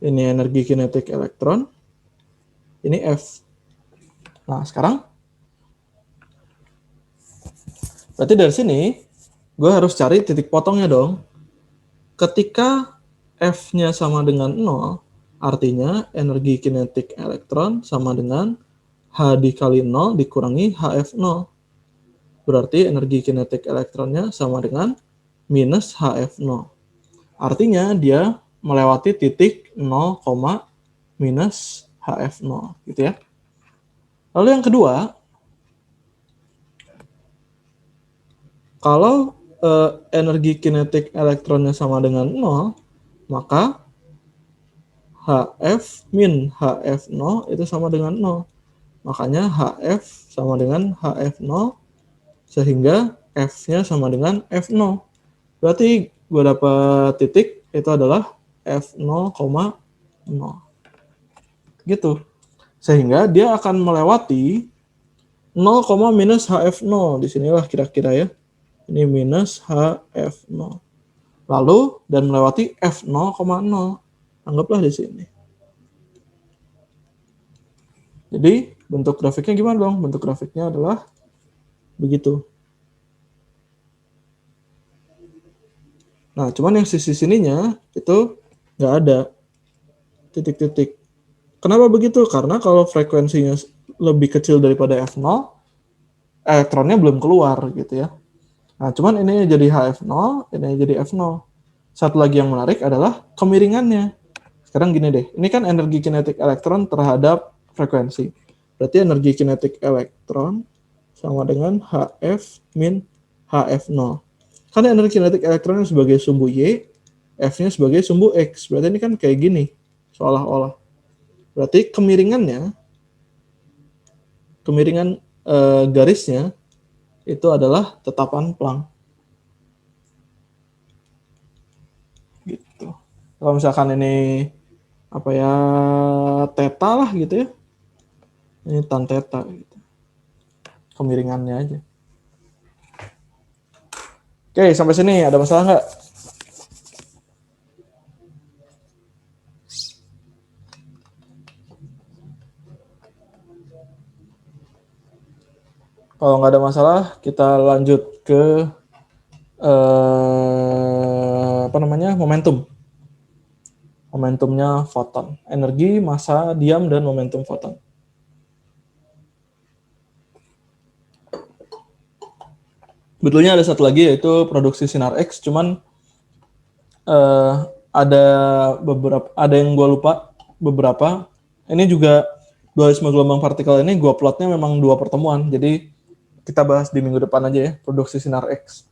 Ini energi kinetik elektron, ini F. Nah, sekarang, berarti dari sini, gue harus cari titik potongnya dong. Ketika F-nya sama dengan 0, artinya energi kinetik elektron sama dengan H dikali 0 dikurangi HF0. Berarti energi kinetik elektronnya sama dengan minus HF0. Artinya dia melewati titik 0, minus HF0 gitu ya. Lalu yang kedua, kalau energi kinetik elektronnya sama dengan 0, maka HF min HF0 itu sama dengan 0. Makanya HF sama dengan HF0 sehingga F-nya sama dengan F0. Berarti gue dapat titik itu adalah F0, 0. Gitu. Sehingga dia akan melewati 0, minus HF0. Disinilah kira-kira ya. Ini minus HF0. Lalu dan melewati F0, 0. Anggaplah di sini. Jadi bentuk grafiknya gimana dong? Bentuk grafiknya adalah begitu. Nah, cuman yang sisi sininya itu nggak ada titik-titik. Kenapa begitu? Karena kalau frekuensinya lebih kecil daripada F0, elektronnya belum keluar gitu ya. Nah, cuman ini jadi HF0, ini jadi F0. Satu lagi yang menarik adalah kemiringannya. Sekarang gini deh, ini kan energi kinetik elektron terhadap frekuensi. Berarti energi kinetik elektron sama dengan HF min HF0. Karena energi kinetik elektronnya sebagai sumbu Y, F-nya sebagai sumbu X. Berarti ini kan kayak gini, seolah-olah. Berarti kemiringan garisnya itu adalah tetapan Planck. Gitu. Kalau misalkan ini apa ya, theta lah gitu ya. Ini tan theta gitu. Kemiringannya aja. Oke, sampai sini ada masalah nggak? Kalau nggak ada masalah, kita lanjut ke momentum. Momentumnya foton. Energi, massa, diam, dan momentum foton. Betulnya ada satu lagi yaitu produksi sinar X, cuman ada yang gue lupa beberapa. Ini juga dualisme gelombang partikel ini gue plotnya memang 2 pertemuan, jadi kita bahas di minggu depan aja ya, produksi sinar X.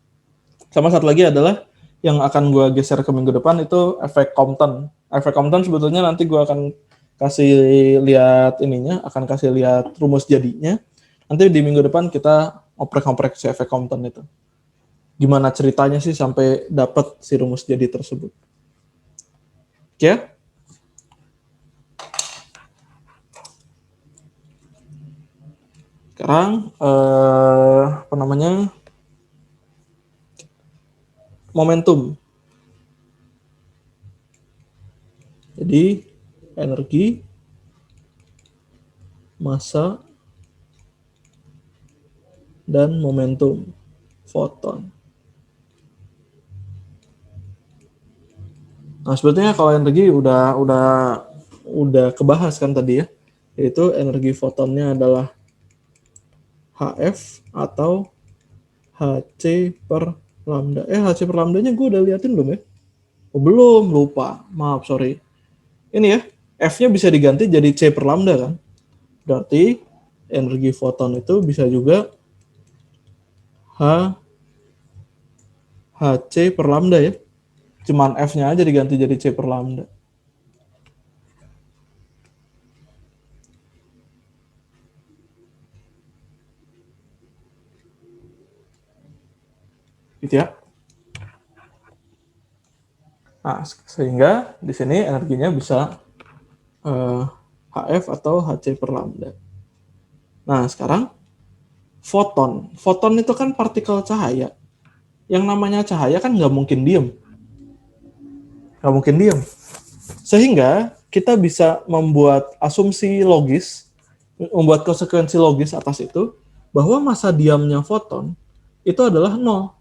Sama satu lagi adalah yang akan gue geser ke minggu depan itu efek Compton. Efek Compton sebetulnya nanti gue akan kasih lihat akan kasih lihat rumus jadinya. Nanti di minggu depan kita oprek-oprek si efek Compton itu. Gimana ceritanya sih sampai dapat si rumus jadi tersebut. Oke? Sekarang momentum. Jadi energi massa dan momentum foton. Nah, sebetulnya kalau energi udah kebahas kan tadi ya, yaitu energi fotonnya adalah HF atau HC per lambda. HC per lambdanya gue udah liatin belum ya? Oh, belum, lupa. Maaf, sorry. Ini ya, F-nya bisa diganti jadi C per lambda kan? Berarti energi foton itu bisa juga HC per lambda ya. Cuman F-nya aja diganti jadi C per lambda. Gitu ya. Nah, sehingga di sini energinya bisa HF atau HC per lambda. Nah, sekarang foton. Foton itu kan partikel cahaya. Yang namanya cahaya kan nggak mungkin diem. Nggak mungkin diem. Sehingga kita bisa membuat asumsi logis, membuat konsekuensi logis atas itu, bahwa masa diamnya foton itu adalah 0.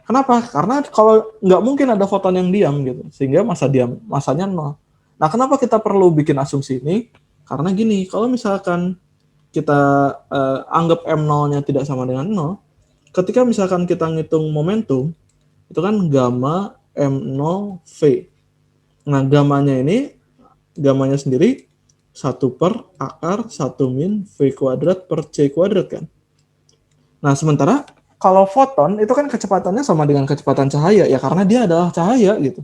Kenapa? Karena kalau nggak mungkin ada foton yang diam gitu, sehingga masanya 0. Nah, kenapa kita perlu bikin asumsi ini? Karena gini, kalau misalkan kita anggap M0-nya tidak sama dengan 0, ketika misalkan kita ngitung momentum, itu kan gamma M0V. Nah, gamanya sendiri 1 per akar 1 min V kuadrat per C kuadrat kan. Nah, sementara kalau foton itu kan kecepatannya sama dengan kecepatan cahaya ya, karena dia adalah cahaya gitu.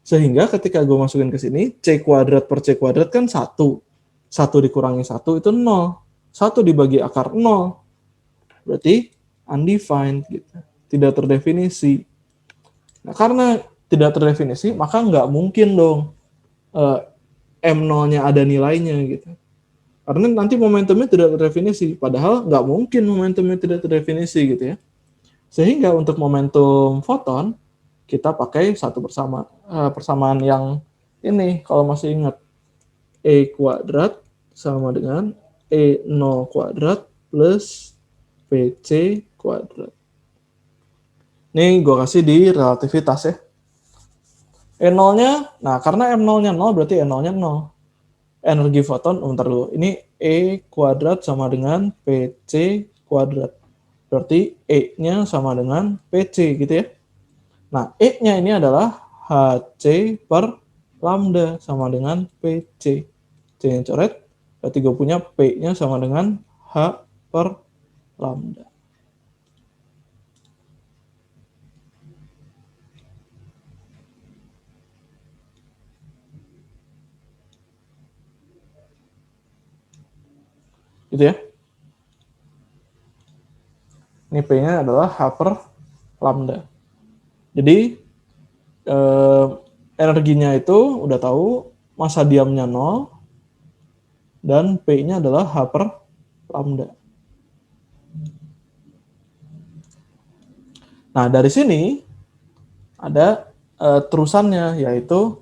Sehingga ketika gue masukin ke sini, C kuadrat per C kuadrat kan 1. 1 dikurangi 1 itu 0. 1 dibagi akar 0. Berarti undefined gitu. Tidak terdefinisi. Nah, karena tidak terdefinisi, maka nggak mungkin dong M0-nya ada nilainya gitu. Karena nanti momentumnya tidak terdefinisi. Padahal nggak mungkin momentumnya tidak terdefinisi gitu ya. Sehingga untuk momentum foton, kita pakai persamaan yang ini, kalau masih ingat. E kuadrat sama dengan E0 kuadrat plus PC kuadrat. Ini gue kasih di relativitas ya. E0-nya, nah karena M0-nya 0 berarti E0-nya 0. Energi foton, bentar dulu. Ini E kuadrat sama dengan PC kuadrat. Berarti E-nya sama dengan PC gitu ya. Nah, E-nya ini adalah HC per lambda sama dengan PC. C-nya coret, berarti gue punya P-nya sama dengan H per lambda. Gitu ya. Ini P-nya adalah H per lambda. Jadi energinya itu udah tahu, masa diamnya 0 dan P-nya adalah H per lambda. Nah, dari sini ada terusannya, yaitu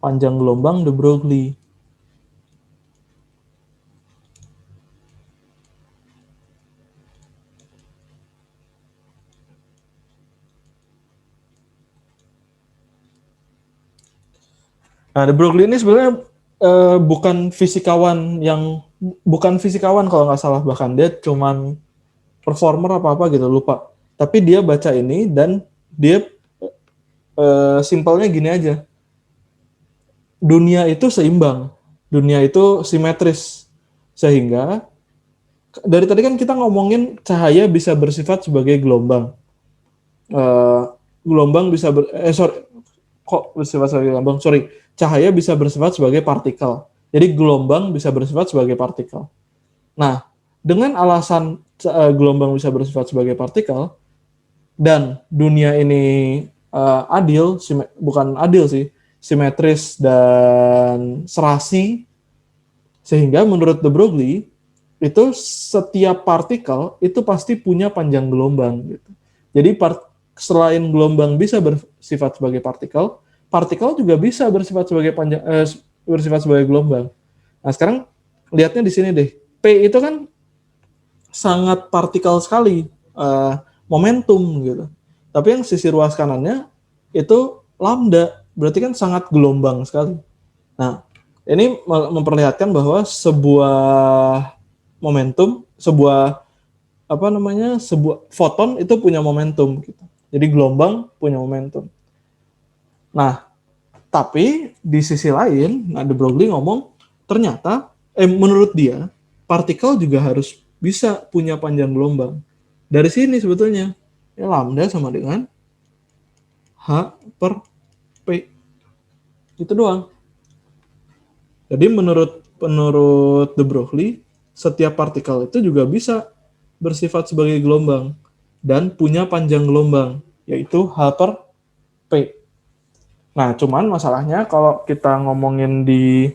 panjang gelombang de Broglie. Nah, de Broglie ini sebenarnya bukan fisikawan kalau nggak salah, bahkan dia cuman performer apa gitu, lupa. Tapi dia baca ini dan dia simpelnya gini aja. Dunia itu seimbang, dunia itu simetris, sehingga dari tadi kan kita ngomongin cahaya bisa bersifat sebagai gelombang. Gelombang bisa bersifat sebagai gelombang? Cahaya bisa bersifat sebagai partikel. Jadi gelombang bisa bersifat sebagai partikel. Nah, dengan alasan gelombang bisa bersifat sebagai partikel dan dunia ini simetris dan serasi, sehingga menurut de Broglie itu setiap partikel itu pasti punya panjang gelombang gitu. Jadi selain gelombang bisa bersifat sebagai partikel juga bisa bersifat sebagai gelombang. Nah, sekarang lihatnya di sini deh. P itu kan sangat partikel sekali, momentum gitu. Tapi yang sisi ruas kanannya itu lambda, berarti kan sangat gelombang sekali. Nah, ini memperlihatkan bahwa sebuah momentum, sebuah sebuah foton itu punya momentum gitu. Jadi gelombang punya momentum. Nah, tapi di sisi lain, De Broglie ngomong ternyata menurut dia partikel juga harus bisa punya panjang gelombang. Dari sini sebetulnya lambda sama dengan H per P. Itu doang. Jadi menurut De Broglie, setiap partikel itu juga bisa bersifat sebagai gelombang dan punya panjang gelombang, yaitu H per P. Nah, cuman masalahnya kalau kita ngomongin di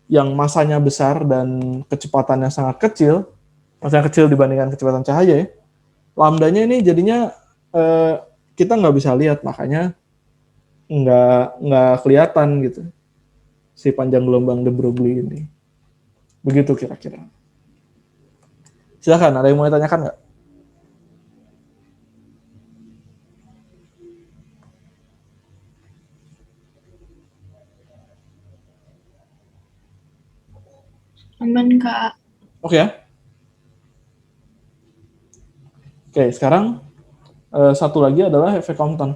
yang masanya besar dan kecepatannya sangat kecil, masanya kecil dibandingkan kecepatan cahaya ya, lambdanya ini jadinya kita nggak bisa lihat, makanya nggak kelihatan gitu si panjang gelombang De Broglie ini. Begitu kira-kira. Silakan, ada yang mau ditanyakan nggak? Aman, Kak. Oke ya. Oke, sekarang satu lagi adalah efek Compton.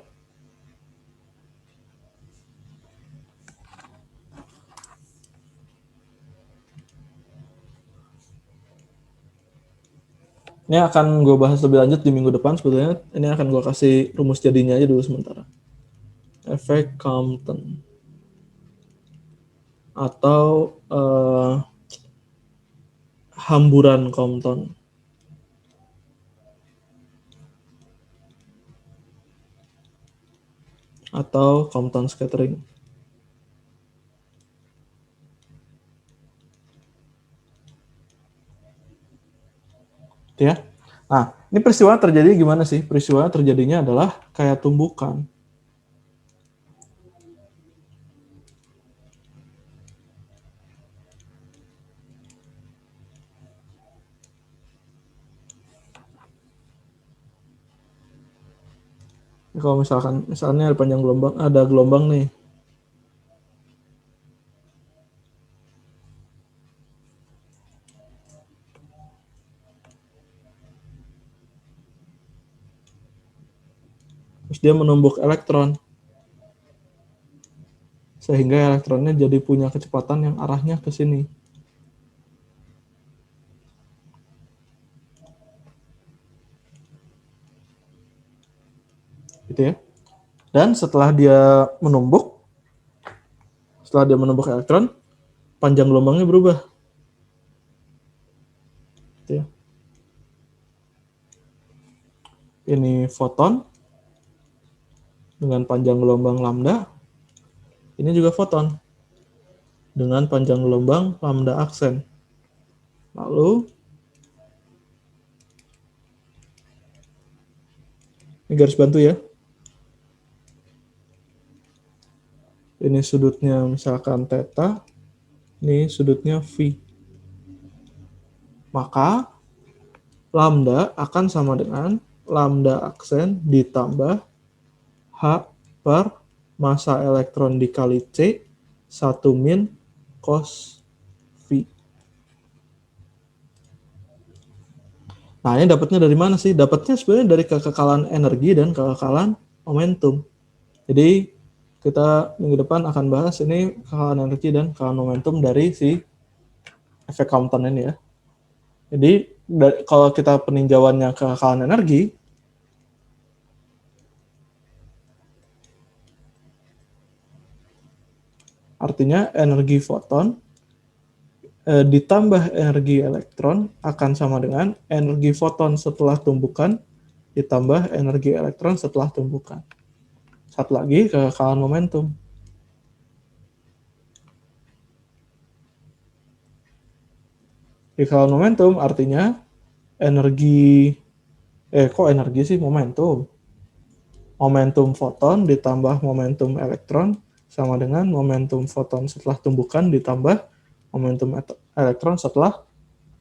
Ini akan gue bahas lebih lanjut di minggu depan sebetulnya. Ini akan gue kasih rumus jadinya aja dulu sementara. Efek Compton. Atau hamburan Compton. Atau Compton scattering. Ya. Nah, ini peristiwa terjadi gimana sih? Peristiwa terjadinya adalah kayak tumbukan. Kalau misalnya ada panjang gelombang, ada gelombang nih. Terus dia menumbuk elektron. Sehingga elektronnya jadi punya kecepatan yang arahnya ke sini. Gitu ya. Dan setelah dia menumbuk elektron, panjang gelombangnya berubah. Gitu ya. Ini foton dengan panjang gelombang lambda. Ini juga foton dengan panjang gelombang lambda aksen. Lalu ini garis bantu ya. Ini sudutnya misalkan theta, ini sudutnya phi. Maka lambda akan sama dengan lambda aksen ditambah H per massa elektron dikali C 1 min cos phi. Nah, ini dapatnya dari mana sih? Dapatnya sebenarnya dari kekekalan energi dan kekekalan momentum. Jadi kita minggu depan akan bahas ini kekekalan energi dan kekekalan momentum dari si efek Compton ini ya. Jadi kalau kita peninjauannya kekekalan energi, artinya energi foton ditambah energi elektron akan sama dengan energi foton setelah tumbukan ditambah energi elektron setelah tumbukan. Satu lagi, kekekalan momentum. Kekekalan momentum artinya momentum. Momentum foton ditambah momentum elektron sama dengan momentum foton setelah tumbukan ditambah momentum elektron setelah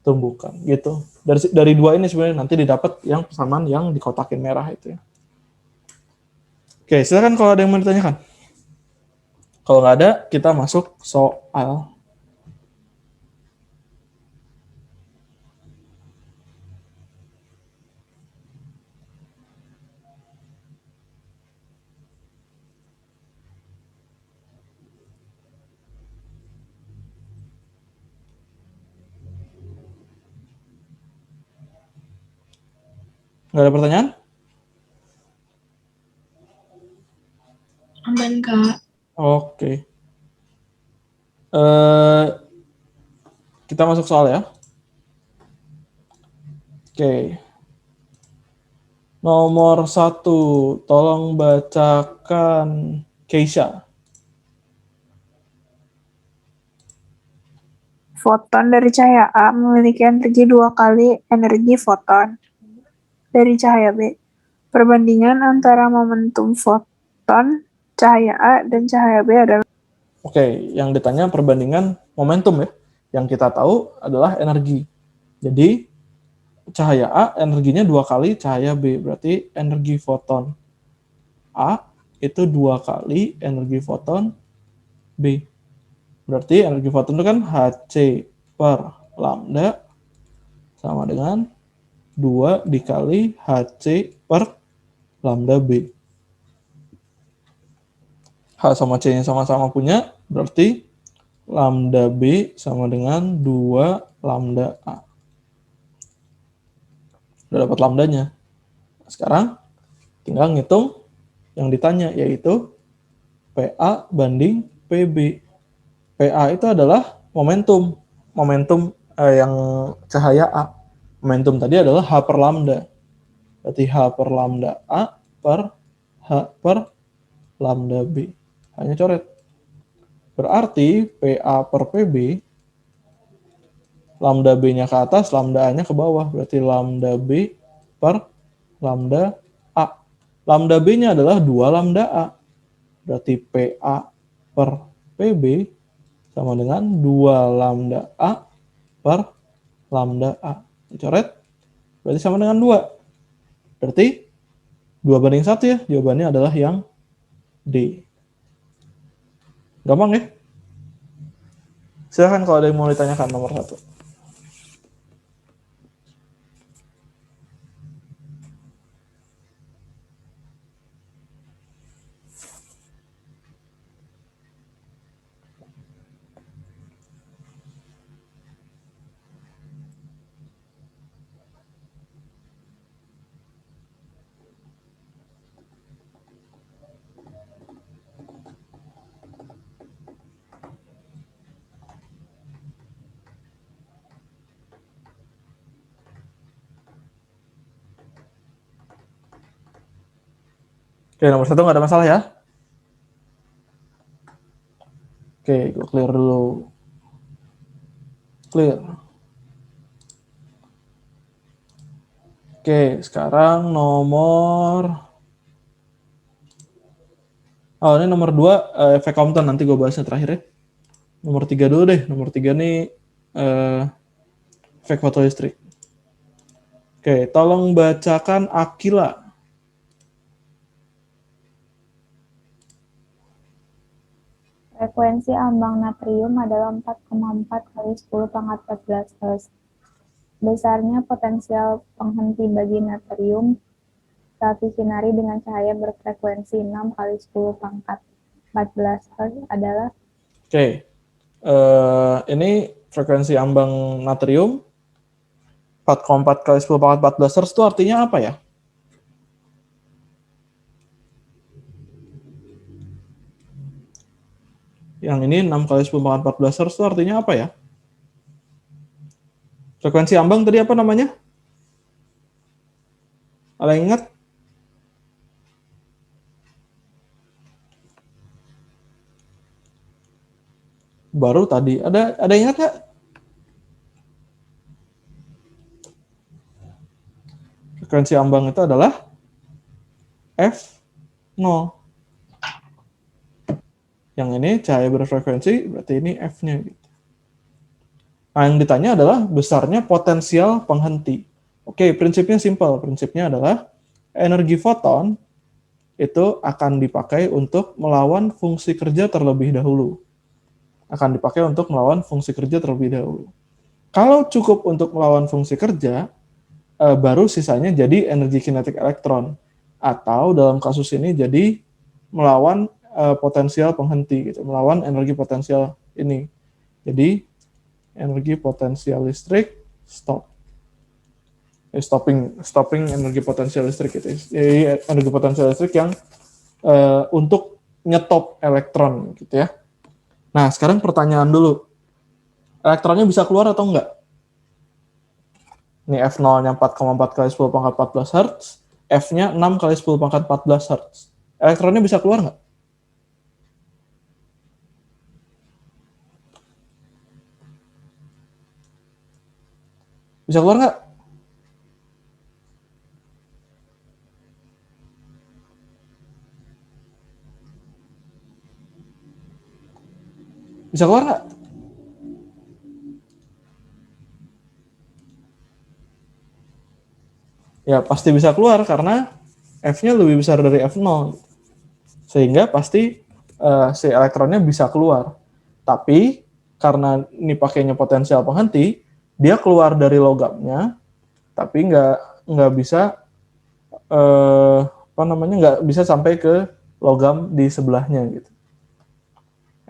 tumbukan gitu. Dari dua ini sebenarnya nanti didapat yang persamaan yang dikotakin merah itu ya. Oke, silakan kalau ada yang mau ditanyakan. Kalau nggak ada, kita masuk soal. Nggak ada pertanyaan? Aman, Kak. Oke. Eh, kita masuk soal ya. Oke. Nomor 1, tolong bacakan Keisha. Foton dari cahaya A memiliki energi 2 kali energi foton dari cahaya B. Perbandingan antara momentum foton cahaya A dan cahaya B adalah Oke, yang ditanya perbandingan momentum ya. Yang kita tahu adalah energi. Jadi, cahaya A energinya 2 kali cahaya B. Berarti energi foton A itu 2 kali energi foton B. Berarti energi foton itu kan Hc per lambda sama dengan 2 dikali Hc per lambda B. H sama C-nya sama-sama punya, berarti lambda B sama dengan 2 lambda A. Udah dapat lambdanya. Sekarang tinggal ngitung yang ditanya, yaitu PA banding PB. PA itu adalah momentum. Momentum yang cahaya A. Momentum tadi adalah H per lambda. Berarti H per lambda A per H per lambda B. Hanya coret. Berarti PA per PB, lambda B-nya ke atas, lambda A-nya ke bawah. Berarti lambda B per lambda A. Lambda B-nya adalah 2 lambda A. Berarti PA per PB sama dengan 2 lambda A per lambda A. Dicoret, berarti sama dengan 2. Berarti 2 banding 1 ya, jawabannya adalah yang D. Gampang ya? Silahkan kalau ada yang mau ditanyakan nomor 1. Oke, nomor 1 nggak ada masalah ya? Oke, gue clear dulu. Clear. Oke, sekarang ini nomor 2, efek Compton. Nanti gue bahasnya terakhir ya. Nomor 3 dulu deh. Nomor 3 nih efek fotolistrik. Oke, tolong bacakan Aquila. Frekuensi ambang natrium adalah 4,4 kali 10 pangkat 14 Hz. Besarnya potensial penghenti bagi natrium saat disinari dengan cahaya berfrekuensi 6 kali 10 pangkat 14 Hz adalah. Oke, ini frekuensi ambang natrium 4,4 kali 10 pangkat 14 Hz itu artinya apa ya? Yang ini 6 kali 10 pangkat 14 Hz itu artinya apa ya? Frekuensi ambang tadi apa namanya? Ada yang ingat? Baru tadi. Ada yang ingat nggak? Frekuensi ambang itu adalah F0. Yang ini cahaya berfrekuensi, berarti ini F-nya. Gitu. Nah, yang ditanya adalah besarnya potensial penghenti. Oke, prinsipnya simpel. Prinsipnya adalah energi foton itu akan dipakai untuk melawan fungsi kerja terlebih dahulu. Akan dipakai untuk melawan fungsi kerja terlebih dahulu. Kalau cukup untuk melawan fungsi kerja, baru sisanya jadi energi kinetik elektron. Atau dalam kasus ini jadi melawan potensial penghenti, gitu, melawan energi potensial ini. Jadi energi potensial listrik stop. Stopping energi potensial listrik itu. Jadi energi potensial listrik yang untuk nyetop elektron gitu ya. Nah, sekarang pertanyaan dulu. Elektronnya bisa keluar atau enggak? Ini F0-nya 4,4 kali 10 pangkat 14 Hz, F-nya 6 kali 10 pangkat 14 Hz. Elektronnya bisa keluar nggak? Bisa keluar nggak? Bisa keluar nggak? Ya, pasti bisa keluar karena F-nya lebih besar dari F0. Sehingga pasti si elektronnya bisa keluar. Tapi karena ini pakainya potensial penghenti, dia keluar dari logamnya, tapi nggak bisa nggak bisa sampai ke logam di sebelahnya gitu.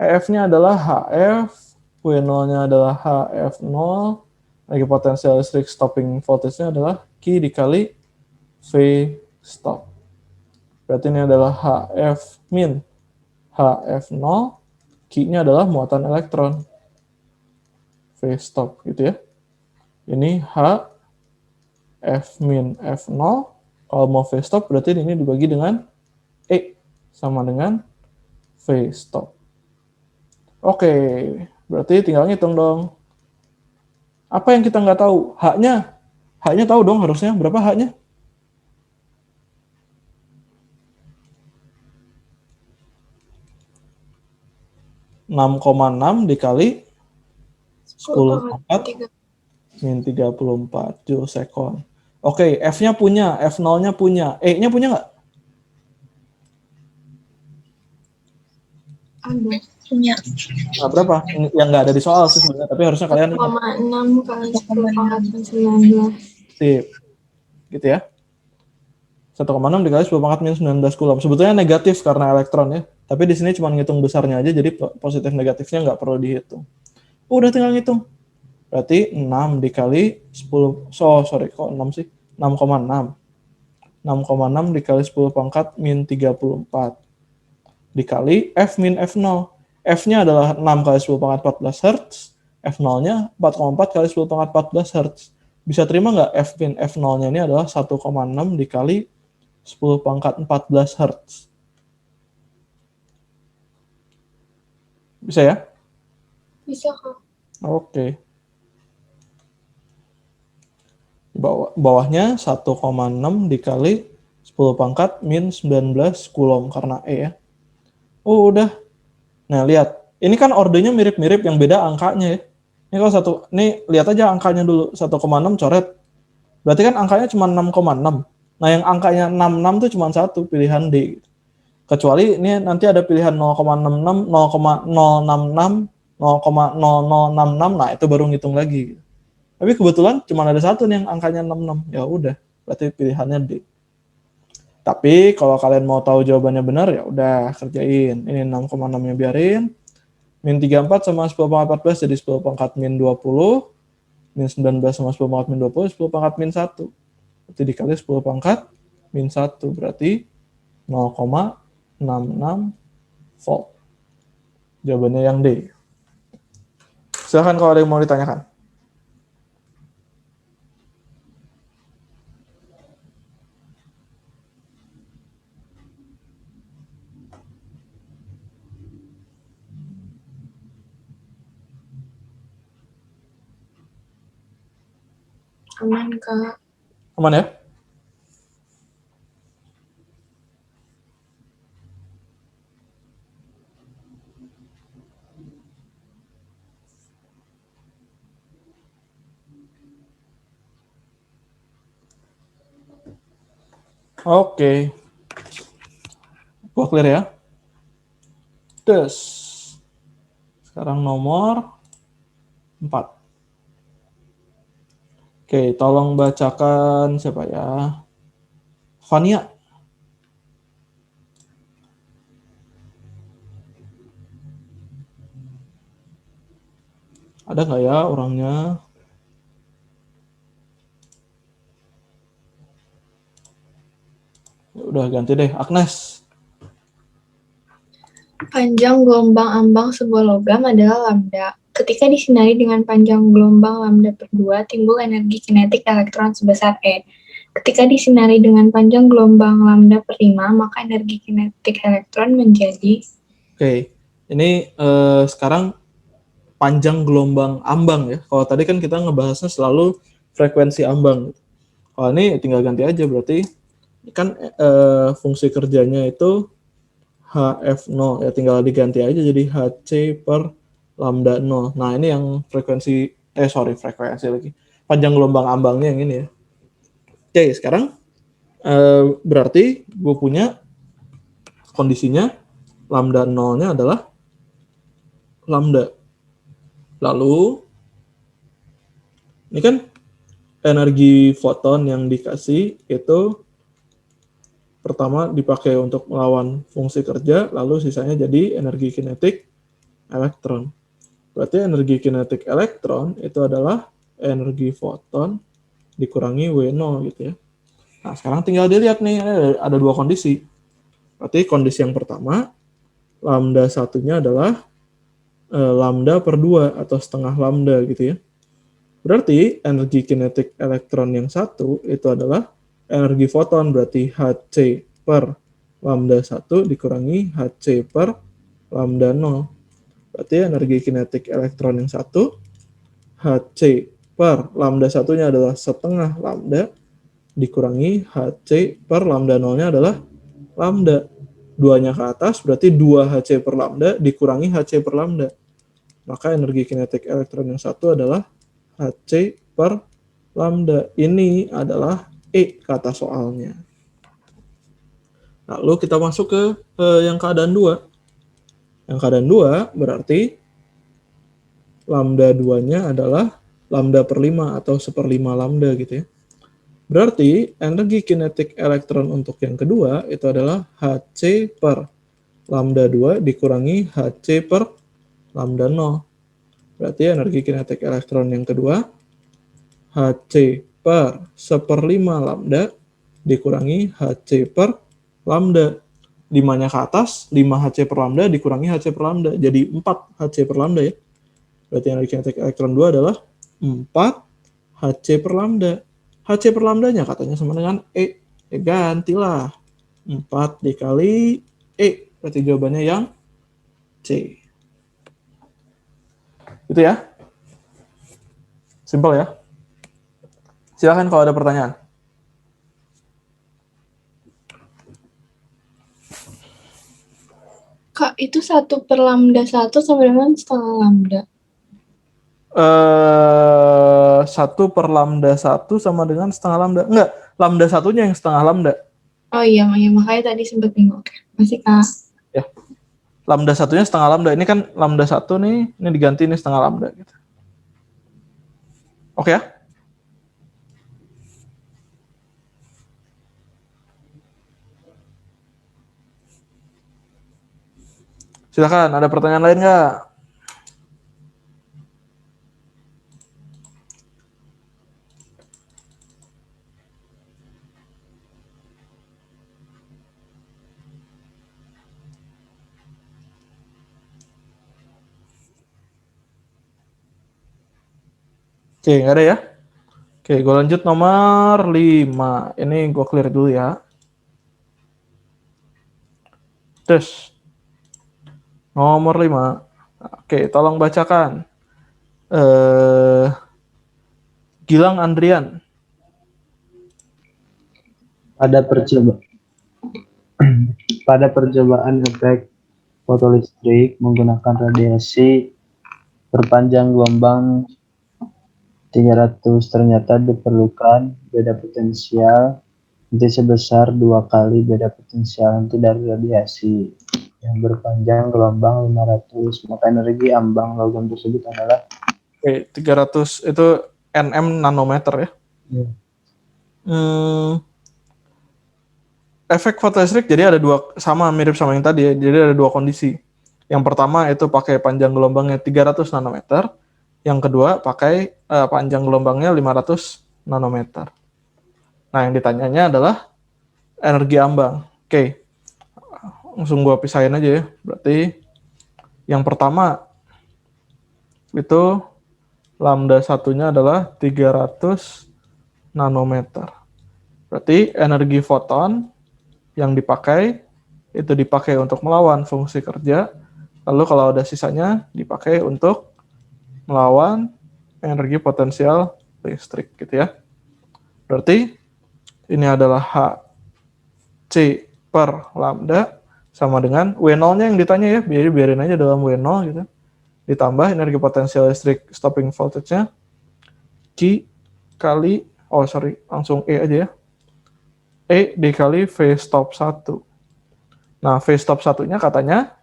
EF-nya adalah HF, W0-nya adalah HF0, lagi potensial listrik stopping voltage-nya adalah Q dikali V stop. Berarti ini adalah HF min HF0, Q-nya adalah muatan elektron. V stop gitu ya. Ini H F min F0. Kalau mau V stop berarti ini dibagi dengan E sama dengan V stop. Oke, berarti tinggal ngitung dong. Apa yang kita nggak tahu? H-nya. H-nya tahu dong harusnya. Berapa H-nya? (6,6) dikali 10 pangkat min 34 Joule second. Oke, F-nya punya, F0-nya punya. E-nya punya nggak? Ada. Punya Nah, berapa? Yang nggak ada di soal sih sebenarnya, tapi harusnya kalian ingat. 1,6 kali 10 pangkat 19. Sip. Gitu ya. 1,6 dikali 10 pangkat minus 19 coulomb. Sebetulnya negatif karena elektron ya. Tapi di sini cuma ngitung besarnya aja, jadi positif negatifnya nggak perlu dihitung. Udah tinggal ngitung. Berarti 6 dikali 10, kok 6 sih? 6,6. 6,6 dikali 10 pangkat min 34. Dikali F min F0. F-nya adalah 6 kali 10 pangkat 14 Hz. F0-nya 4,4 kali 10 pangkat 14 Hz. Bisa terima nggak F min F0-nya ini adalah 1,6 dikali 10 pangkat 14 Hz. Bisa ya? Bisa kok. Oke. Bawahnya 1,6 dikali 10 pangkat min 19 coulomb karena E ya. Oh, udah. Nah, lihat. Ini kan ordenya mirip-mirip, yang beda angkanya ya. Ini kalau ini lihat aja angkanya dulu. 1,6 coret. Berarti kan angkanya cuma 6,6. Nah, yang angkanya 66 tuh cuma satu, pilihan D. Kecuali ini nanti ada pilihan 0,66, 0,066, 0,0066, nah itu baru ngitung lagi. Tapi kebetulan cuma ada satu nih yang angkanya 66. Ya udah, berarti pilihannya D. Tapi kalau kalian mau tahu jawabannya benar, ya udah kerjain. Ini 6,6-nya biarin. Min 34 sama 10 pangkat 14 jadi 10 pangkat min 20. Min 19 sama 10 pangkat min 20, 10 pangkat min 1. Berarti dikali 10 pangkat min 1. Berarti 0,66 volt. Jawabannya yang D. Silahkan kalau ada yang mau ditanyakan. Aman, Kak. Aman ya? Oke. Gua clear ya. Terus sekarang nomor 4. Oke, tolong bacakan siapa ya? Fania. Ada nggak ya orangnya? Ya udah ganti deh, Agnes. Panjang gelombang ambang sebuah logam adalah lambda. Ketika disinari dengan panjang gelombang lambda per 2, timbul energi kinetik elektron sebesar E. Ketika disinari dengan panjang gelombang lambda per 5, maka energi kinetik elektron menjadi... Oke, ini sekarang panjang gelombang ambang ya. Kalau tadi kan kita ngebahasnya selalu frekuensi ambang. Kalau ini tinggal ganti aja, berarti kan fungsi kerjanya itu HF0 ya, tinggal diganti aja jadi HC per lambda 0. Nah ini yang frekuensi lagi, panjang gelombang ambangnya yang ini ya. Oke, sekarang berarti gue punya kondisinya lambda 0-nya adalah lambda. Lalu ini kan energi foton yang dikasih itu pertama dipakai untuk melawan fungsi kerja, lalu sisanya jadi energi kinetik elektron. Berarti energi kinetik elektron itu adalah energi foton dikurangi W0 gitu ya. Nah, sekarang tinggal dilihat nih, ada dua kondisi. Berarti kondisi yang pertama, lambda satunya adalah lambda per 2 atau setengah lambda gitu ya. Berarti energi kinetik elektron yang satu itu adalah energi foton, berarti Hc per lambda 1 dikurangi Hc per lambda 0. Berarti energi kinetik elektron yang satu, Hc per lambda satunya adalah setengah lambda, dikurangi Hc per lambda 0-nya adalah lambda. 2-nya ke atas, berarti 2 Hc per lambda dikurangi Hc per lambda. Maka energi kinetik elektron yang satu adalah Hc per lambda. Ini adalah E kata soalnya. Lalu kita masuk ke yang keadaan 2. Yang keadaan 2 berarti lambda 2-nya adalah lambda per 5 atau 1/5 lambda gitu ya. Berarti energi kinetik elektron untuk yang kedua itu adalah Hc per lambda 2 dikurangi Hc per lambda 0. Berarti energi kinetik elektron yang kedua Hc per 1/5 lambda dikurangi Hc per lambda. 5-nya ke atas, 5 Hc per lambda dikurangi Hc per lambda. Jadi 4 Hc per lambda ya. Berarti energi kinetik elektron 2 adalah 4 Hc per lambda. Hc per lambdanya katanya sama dengan E. Ya gantilah. 4 dikali E. Berarti jawabannya yang C. Itu ya. Simpel ya. Silakan kalau ada pertanyaan. Kak, itu 1 per lambda 1 sama dengan setengah lambda. 1 per lambda 1 sama dengan setengah lambda. Enggak, lambda satunya yang setengah lambda. Oh iya, makanya tadi sempat bingung. Oke, masih Kak. Ya. Lambda satunya setengah lambda. Ini kan lambda 1 nih, ini diganti nih setengah lambda gitu. Oke ya? Silakan, ada pertanyaan lain nggak? Oke, nggak ada ya? Oke, gue lanjut nomor 5. Ini gue clear dulu ya. Terus, nomor 5. Oke, tolong bacakan. Gilang Andrian. Pada percobaan efek fotolistrik menggunakan radiasi perpanjang gelombang 300 ternyata diperlukan beda potensial nanti sebesar 2 kali beda potensial nanti dari radiasi yang berpanjang gelombang 500, maka energi ambang logam tersebut adalah Oke, 300 itu nm nanometer ya. Ya. Efek fotoelektrik jadi ada dua, sama mirip sama yang tadi ya. Jadi ada dua kondisi. Yang pertama itu pakai panjang gelombangnya 300 nanometer. Yang kedua pakai panjang gelombangnya 500 nanometer. Nah, yang ditanyanya adalah energi ambang. Oke. Langsung gua pisahin aja ya. Berarti yang pertama itu lambda satunya adalah 300 nanometer. Berarti energi foton yang dipakai itu dipakai untuk melawan fungsi kerja. Lalu kalau ada sisanya dipakai untuk melawan energi potensial listrik gitu ya. Berarti ini adalah HC per lambda sama dengan W0-nya yang ditanya ya, biarin aja dalam W0 gitu. Ditambah energi potensial listrik stopping voltage-nya Q kali, langsung E aja ya. E dikali V stop 1. Nah, V stop 1-nya katanya,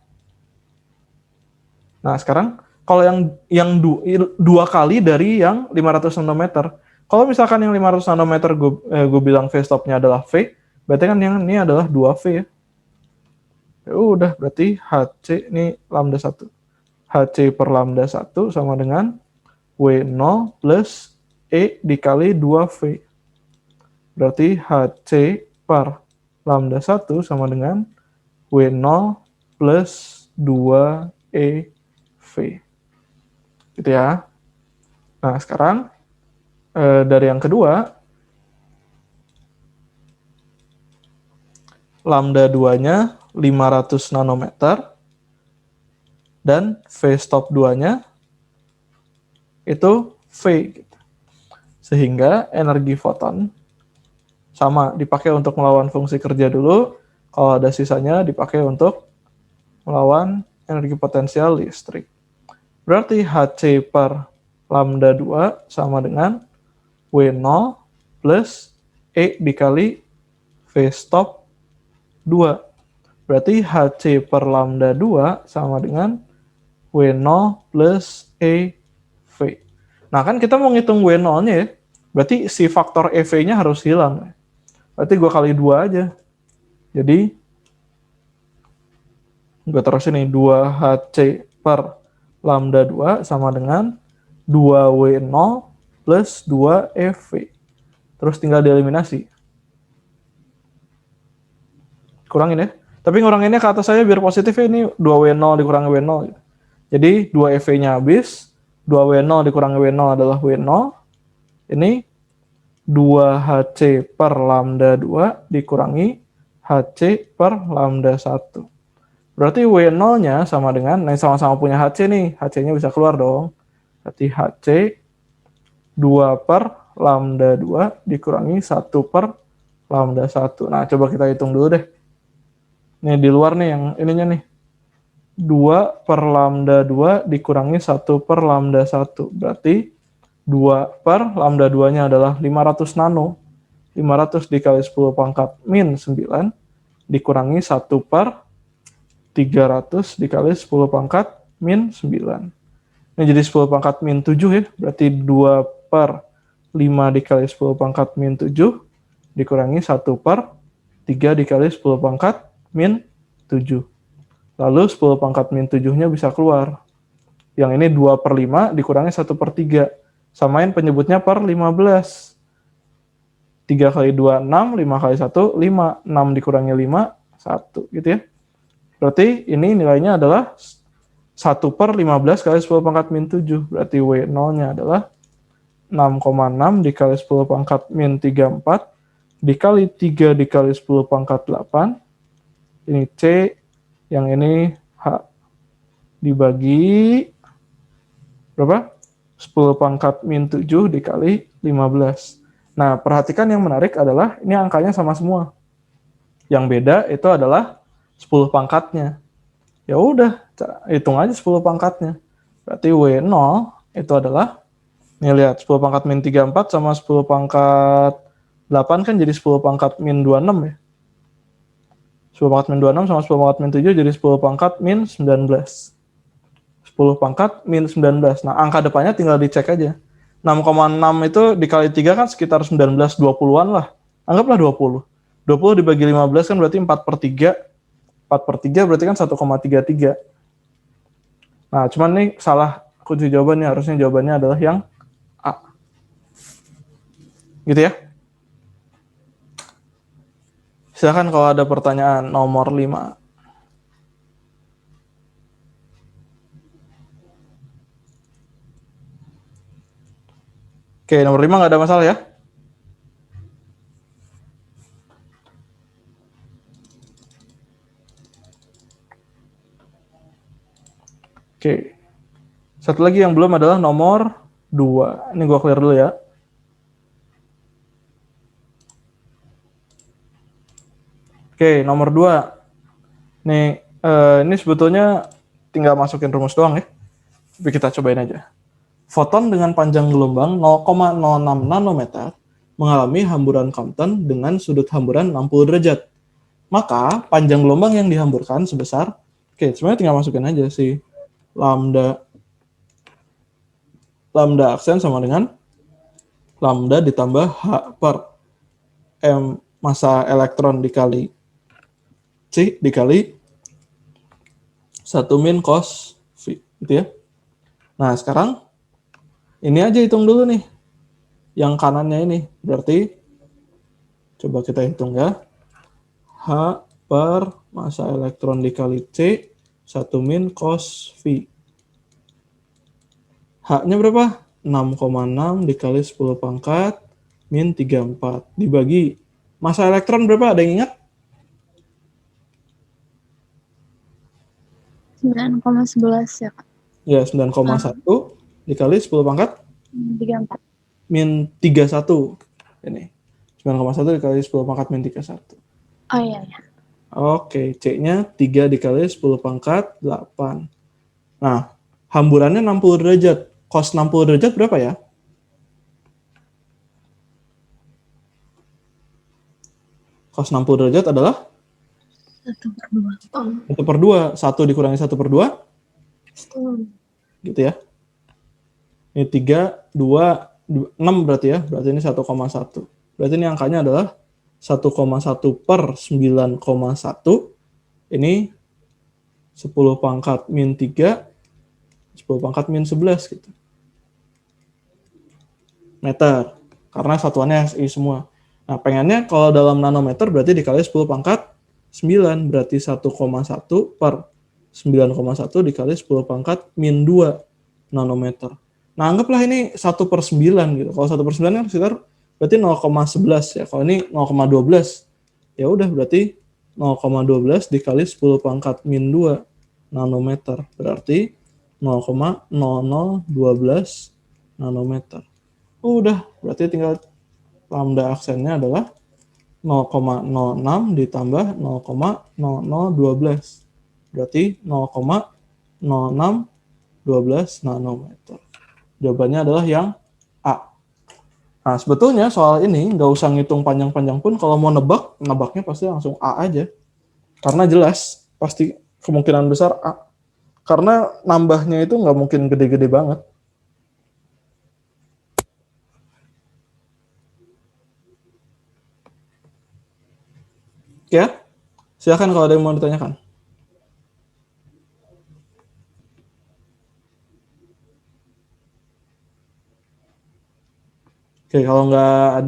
nah sekarang kalau yang dua kali dari yang 500 nanometer. Kalau misalkan yang 500 nanometer gue bilang V stopnya adalah V, berarti kan yang ini adalah 2V ya. Ya udah, berarti HC ini lambda 1. HC per lambda 1 sama dengan W0 plus E dikali 2V. Berarti HC per lambda 1 sama dengan W0 plus 2EV. Gitu ya. Nah, sekarang dari yang kedua, lambda 2-nya 500 nanometer, dan V stop 2-nya itu V. Gitu. Sehingga energi foton sama dipakai untuk melawan fungsi kerja dulu, kalau ada sisanya dipakai untuk melawan energi potensial listrik. Berarti HC per lambda 2 sama dengan W0 plus E dikali V stop 2. Berarti HC per lambda 2 sama dengan W0 plus EV. Nah, kan kita mau ngitung W0-nya ya. Berarti si faktor EV-nya harus hilang. Berarti gue kali 2 aja. Jadi, gue terus ini 2HC per lambda 2 sama dengan 2W0 plus 2EV. Terus tinggal dieliminasi. Kurangin ya. Tapi nguranginnya ke atas saya biar positif ya. Ini 2W0 dikurangi W0. Jadi 2EV-nya habis. 2W0 dikurangi W0 adalah W0. Ini 2HC per lambda 2 dikurangi HC per lambda 1. Berarti W0-nya sama dengan, nah sama-sama punya HC nih. HC-nya bisa keluar dong. Berarti HC 2 per lambda 2 dikurangi 1 per lambda 1. Nah, coba kita hitung dulu deh. Nih di luar nih yang ininya nih. 2 per lambda 2 dikurangi 1 per lambda 1. Berarti 2 per lambda 2-nya adalah 500 nano. 500 dikali 10 pangkat min 9 dikurangi 1 per 300 dikali 10 pangkat min 9. Ini jadi 10 pangkat min 7 ya. Berarti 2 per 5 dikali 10 pangkat min 7 dikurangi 1 per 3 dikali 10 pangkat min 7. Lalu 10 pangkat min 7-nya bisa keluar. Yang ini 2 per 5 dikurangi 1 per 3. Samain penyebutnya per 15. 3 kali 2, 6. 5 kali 1, 5. 6 dikurangi 5, 1. Gitu ya. Berarti ini nilainya adalah 1 per 15 kali 10 pangkat min 7. Berarti W0-nya adalah 6,6 dikali 10 pangkat min 34 dikali 3 dikali 10 pangkat 8. Ini C, yang ini H. Dibagi berapa? 10 pangkat min 7 dikali 15. Nah, perhatikan yang menarik adalah ini angkanya sama semua. Yang beda itu adalah 10 pangkatnya. Ya udah, hitung aja 10 pangkatnya. Berarti W0 itu adalah, nih lihat, 10 pangkat min 34 sama 10 pangkat 8 kan jadi 10 pangkat min 26 ya. 10 pangkat min 26 sama 10 pangkat min 7 jadi 10 pangkat min 19. 10 pangkat min 19. Nah, angka depannya tinggal dicek aja. 6,6 itu dikali 3 kan sekitar 19, 20-an lah. Anggaplah 20. 20 dibagi 15 kan berarti 4 per 3. 4 per 3 berarti kan 1,33. Nah, cuman nih salah kunci jawabannya. Harusnya jawabannya adalah yang A. Gitu ya. Silakan kalau ada pertanyaan nomor 5. Oke, nomor 5 nggak ada masalah ya? Oke. Satu lagi yang belum adalah nomor 2. Ini gua clear dulu ya. Oke, nomor 2. Nih, ini sebetulnya tinggal masukin rumus doang ya. Tapi kita cobain aja. Foton dengan panjang gelombang 0,06 nanometer mengalami hamburan Compton dengan sudut hamburan 60 derajat. Maka panjang gelombang yang dihamburkan sebesar, oke, sebenarnya tinggal masukin aja sih. Lambda aksen sama dengan lambda ditambah H per M massa elektron dikali C dikali 1 min cos V, gitu ya. Nah, sekarang ini aja hitung dulu nih. Yang kanannya ini. Berarti, coba kita hitung ya. H per massa elektron dikali C, 1 min cos V. H-nya berapa? 6,6 dikali 10 pangkat min 34. Dibagi. Massa elektron berapa? Ada yang ingat? 9,11 ya, Kak. Ya, 9,1 dikali 10 pangkat 34. min 31. Ini. 9,1 dikali 10 pangkat min 31. Oh iya, ya. Oke, C-nya 3 dikali 10 pangkat 8. Nah, hamburannya 60 derajat. Cos 60 derajat berapa ya? Cos 60 derajat adalah 1/2. 1/2. 1 dikurangi 1/2. Gitu ya. Ini 3, 2, 6 berarti ya. Berarti ini 1,1. Berarti ini angkanya adalah 1,1 per 9,1. Ini 10 pangkat min 3, 10 pangkat min 11 gitu. Meter. Karena satuannya SI semua. Nah, pengennya kalau dalam nanometer berarti dikali 10 pangkat 9. Berarti 1,1 per 9,1 dikali 10 pangkat min 2 nanometer. Nah, anggaplah ini 1 per 9 gitu. Kalau 1 per 9 kan sekitar berarti 0,11 ya. Kalau ini 0,12. Ya udah berarti 0,12 dikali 10 pangkat min 2 nanometer. Berarti 0,0012 nanometer. Udah, berarti tinggal lambda aksennya adalah 0,06 ditambah 0,0012. Berarti 0,0612 nanometer. Jawabannya adalah yang A. Nah, sebetulnya soal ini nggak usah ngitung panjang-panjang pun, kalau mau nebaknya pasti langsung A aja. Karena jelas, pasti kemungkinan besar A. Karena nambahnya itu nggak mungkin gede-gede banget. Ya, silakan kalau ada yang mau ditanyakan. Oke, kalau nggak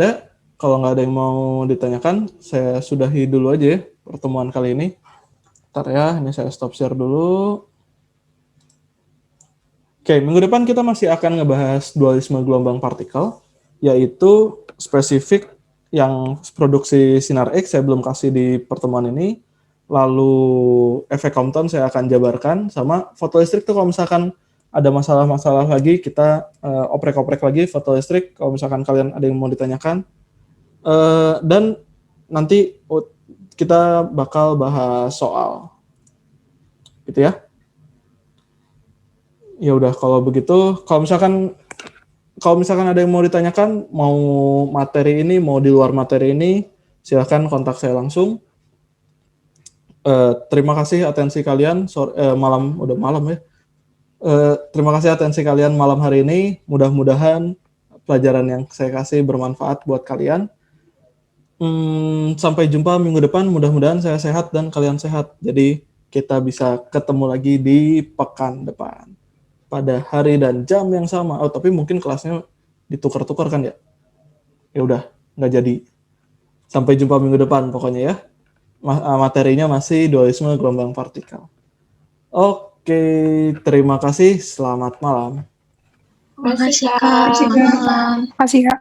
ada yang mau ditanyakan, saya sudahi dulu aja ya pertemuan kali ini. Ntar ya, ini saya stop share dulu. Oke, minggu depan kita masih akan ngebahas dualisme gelombang partikel, yaitu spesifik yang produksi sinar X saya belum kasih di pertemuan ini. Lalu efek Compton saya akan jabarkan, sama fotoelastrik tuh kalau misalkan ada masalah-masalah lagi, kita oprek-oprek lagi fotoelastrik kalau misalkan kalian ada yang mau ditanyakan. Dan nanti kita bakal bahas soal. Gitu ya. Ya udah, kalau begitu, kalau misalkan kalau misalkan ada yang mau ditanyakan, mau materi ini, mau di luar materi ini, silahkan kontak saya langsung. Terima kasih atensi kalian. Udah malam ya. Terima kasih atensi kalian malam hari ini. Mudah-mudahan pelajaran yang saya kasih bermanfaat buat kalian. Sampai jumpa minggu depan. Mudah-mudahan saya sehat dan kalian sehat. Jadi kita bisa ketemu lagi di pekan depan pada hari dan jam yang sama. Oh, tapi mungkin kelasnya ditukar-tukar kan ya? Ya udah, nggak jadi. Sampai jumpa minggu depan pokoknya ya. Materinya masih dualisme gelombang partikel. Oke, terima kasih. Selamat malam. Makasih, Kak. Kak. Makasih, Kak. Malam. Makasih, Kak.